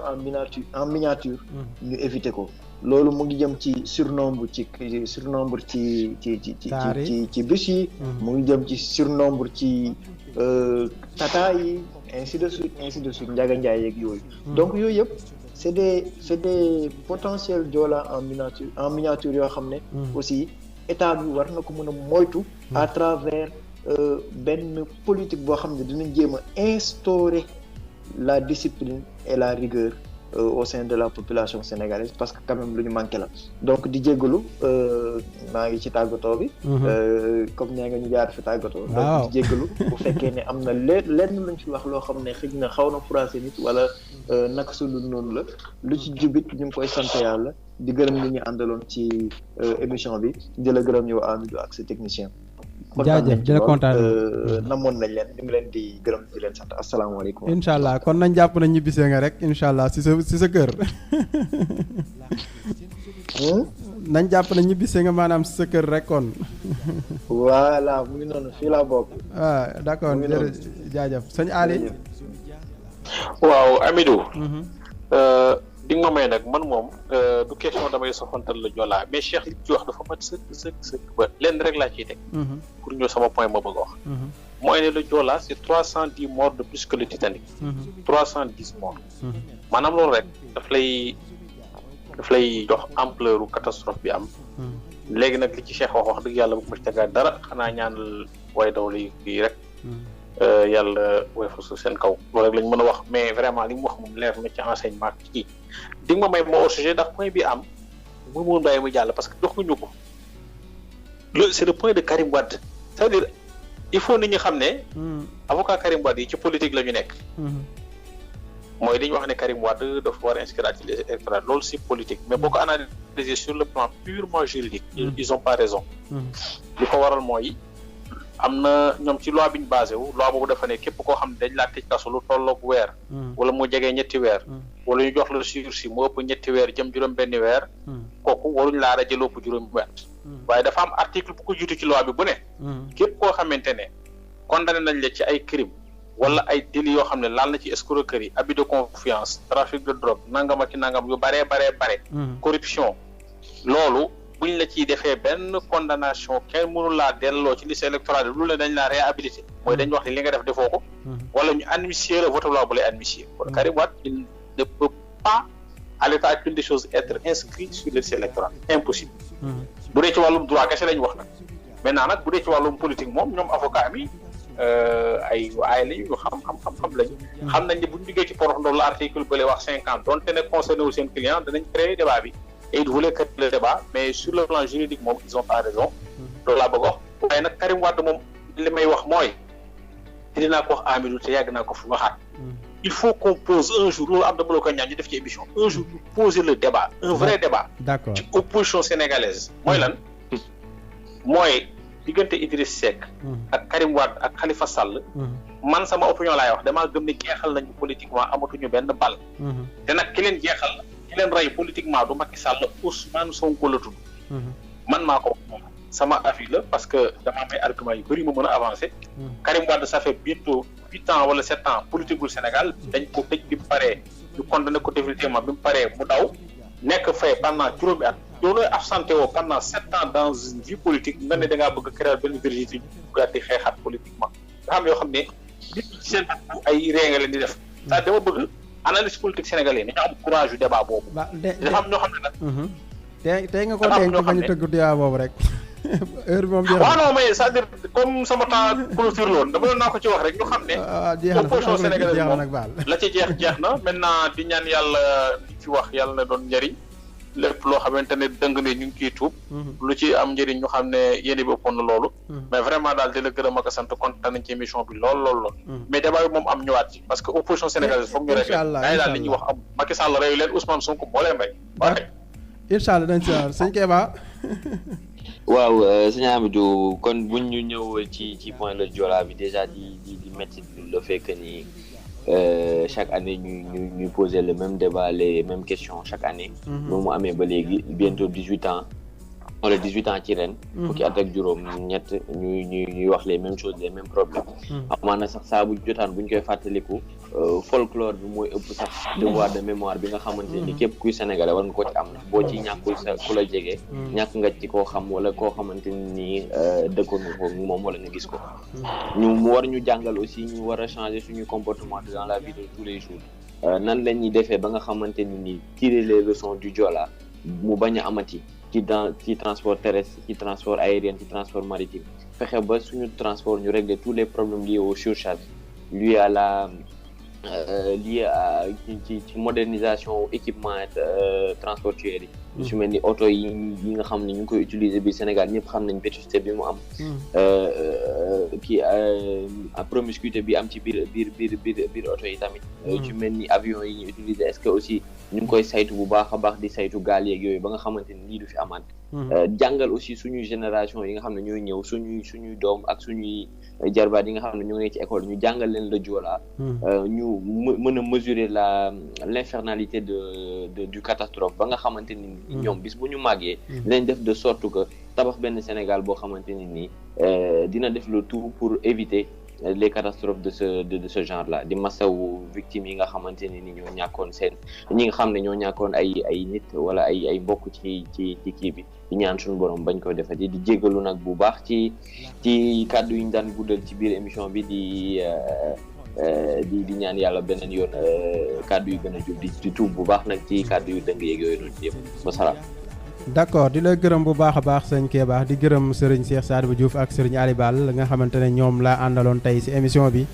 en miniature ñu éviter ko loolu mu ngi jëm ci surnombre ci bus yi mu ngi jëm ci surnombre ci tata yi ainsi de suite njaga njaay yeeg yooyu donc yooyu yëpp c'est des potentiels Joola en miniature yoo xam ne aussi état bi war na ko mën a moytu à travers benn politique boo xam ne dinañ jéem a instaurer la discipline et la rigueur au sein de la population sénégalaise parce que quand même lu ñu manqué la donc di jéggalu maa ngi ci tàggatoo bi comme nee nga ñu jaar fi tàggatoo donc di jéggalu bu fekkee ne am na lenn luñ fi wax loo xam ne xëj na xaw na froissé nit wala naka su dul noonu la lu ci jubit ñu ngi koy sant yàlla di gërëm ñi ñu àndaloon ci émission bi di la gërëm yow Amidou ak sa technicien jaajëf di la kontaan namoon nañ leen ñu ngi leen di gërëm di leen sant asalaamaaleykum. incha allah kon nañ jàpp na ñibbisee nga rek incha allah si sa kër. nañ jàpp na ñibbisee nga maanaam si sa kër rek kon. voilà mu ngi noonu fii laa bokk. waaw d'accord jaajëf sëñ Ali. waaw Amidou. di nga ma may nag man moom du question damay soxantal la Joola mais Cheikh li ci wax dafa mat sëkk ba lenn rek laa ciy teg. pour ñëw sama point ma bëgg a wax. mooy ne le Joola c'est 310 morts de plus que le Titanic. 310 morts. maanaam loolu rek daf lay jox ampleur u catastrophe bi am. léegi nag li ci Cheikh wax dëgg yàlla bu ko tegaat dara xanaa ñaanal way daw lii rek. yàlla woy fa seen kaw loolu rek lañ mën a wax mais vraiment li mu wax moom leer na ci enseignement ci di nga ma may moo au sujet ndax point bi am mu mun bàyyi mu jàll parce que joxuñu ko c'est le point de Karim Wade c'est-à-dire il faut nit ñi xam ne avocat Karim Wade yi ci politique la ñu nekk mooy dañuy wax ne Karim Wade dafa war a inscrire ci les électorales loolu c'est politique mais boo ko analyser sur le plan purement juridique ils ont pas raison li ko waral mooy am na ñoom ci loi bi ñu basé wu loi boobu dafa ne képp koo xam ne dañ laa tëj kaso lu tolloog weer wala mu jegee ñetti weer wala ñu jox la sursis mu ëpp ñetti weer jëm juróom-benni weer kooku waruñ laa rajo lu ëpp juróomi weer waaye dafa am article bu ko jiitu ci loi bi bu ne képp koo xamante ne condamné nañ la ci ay crime wala ay délits yoo xam ne laal na ci escroquerie abus de confiance trafic de drogue nangam ak nangam yu bare corruption loolu buñ la ciy defee benn condamnation kenn mënu laa delloo ci liste électorale lu la dañ laa réhabilité mooy dañ wax ni li nga def defoo ko wala ñu admissier la vote loi bu lay admissier kon Karim Wade il ne peut pas à l'état actuel des choses être inscrit sur les listes électorales impossible bu dee ci wàllum droit kese lañ wax nag maintenant nag bu dee ci wàllum politique moom ñoom avocat mi ay lañu ñu xam lañu xam nañ ne buñ duggee ci porox ndool la article ba lay wax 50 donte ne concerné wu seen client danañ créer débat bi et ils voulaient créer le débat mais sur le plan juridique moom ils ont pas raison loolu laa bëgg wax waaye nag Karim Wade moom li may wax mooy te dinaa ko wax Amidou te yàgg naa ko fi waxaat il faut qu'on pose un jour loolu am dama la koy ñaan ñu def ci émission un jour ñu poser le débat un vrai débat d'accord ci opposition sénégalaise mooy lan mooy diggante Idriss Seck ak Karim Wade ak Khalifa Sall man sama opinion laay wax damaa gëm ne jeexal nañu politiquement amatuñu benn bal te nag ki leen jeexal ki leen rey politiquement du Macky Sall Ousmane Sonko la tudd man maa ko wax sama avis la parce que dama am ay arguments yu bëri ma mën a avancer Karim Wade ça fait bientôt 8 ans wala 7 ans politique gu Sénégal dañ ko tëj bi paree ñu condamné ko définitivement bi mu paree mu daw nekk fay pendant juróomi at yow looy absenté woo pendant 7 ans dans une vie politique nga ne da ngaa bëgg a créer benn vérité bu di xeexaat politiquement nga xam yoo xam ne nit ñi seen ay ree nga leen di def ça dama bëgg analyse politique sénégalais ni ñu am courage yu débat boobu dafa am ñoo xam ne nag tey nga ko denc bañu tëgg débat boobu rek heure bi moom jeex na waaw non mais c'est-à-dire comme sama temps clôture loon dama doon naa ko ci wax rek ñu xam ne opposition sénégalaise moom la ci jeex na maintenant di ñaan yàlla li ci wax yàlla na doon njëriñ lépp loo xamante ne dëng ne ñu ngi ciy tuub lu ci am njëriñ ñu xam ne yéen bi ëppoon na loolu mais vraiment daal di la gërëm ak sant kontaan nañ ci émission bi lool mais débat bi moom am ñëwaat ci parce que opposition sénégalaise foog ñu rek day daal li ñuy wax am Macky Sall reyu leen Ousmane Sonko moo leen rey incha allah dañ si waar sëñ Kéba waaw sëñ Amidou kon buñ ñu ñëw ci point le Joola bi déjà di métti le fait que ni chaque année ñuy poser le même débat les mêmes questions chaque année moom mu amee ba léegi bientôt 18 ans wala 18 ans ci ren fukki at ak juróom ñett ñuy wax les mêmes choses les mêmes problèmes amaana sax saa bu jotaan buñ koy fàttaliku folklore bi mooy ëpp sax devoir de mémoire bi nga xamante ni képp kuy sénégalais war nga ko ci am ndax boo ci ñàkkul sa ku la jege ñàkk nga ci koo xam wala koo xamante ni dëkkoon nga ko moom wala nga gis ko ñu war ñu jàngal aussi ñu war a changer suñu comportement dans la vie de tous les jours nan la ñuy defee ba nga xamante ni tirer les leçons du Joola mu bañ a amati ci transport terrestre ci transport aérien ci transport maritime fexe ba suñu transport ñu régler tous les problèmes liés au surcharge liés à la ci modernisation équipement transportuaire yi su mel ni oto yi nga xam ne ñu ngi koy utiliser bi Sénégal ñëpp xam nañ vétusté bi mu am promiscuité bi am ci biir oto yi tamit su mel ni avion yi ñu utiliser est-ce que aussi ñu ngi koy saytu bu baax a baax di saytu gaal yeeg yooyu ba nga xamante ni lii du fi amaat jàngal aussi suñuy génération yi nga xam ne ñooy ñëw suñuy doom ak suñuy jarbaat yi nga xam ne ñoo ngi ci école ñu jàngal leen le Joola ñu mën a mesurer l'infernalité du catastrophe ba nga xamante ni ñoom bis bu ñu màggee dinañ def de sorte que tabax benn Sénégal boo xamante ni nii dina def le tout pour éviter les catastrophes de ce genre là di masawu victimes yi nga xamante ne ni ñoo ñàkkoon ñi nga xam ne ñoo ñàkkoon ay nit wala ay mbokk ci kii bi di ñaan suñu borom bañ ko defati di jéggalu nag bu baax ci kàddu yi ñu daan guddal ci biir émission bi di ñaan yàlla beneen yoon kàddu yu gën a jub di tuub bu baax nag ci kàddu yu dëng yeeg yooyu noonu yëpp wasalaam. d'accord di la gërëm bu baax a baax sëñ Kéba di gërëm Serigne Cheikh Sadibou Diouf ak Serigne Ali Ball nga xamante ne ñoom laa àndaloon tey ci émission bi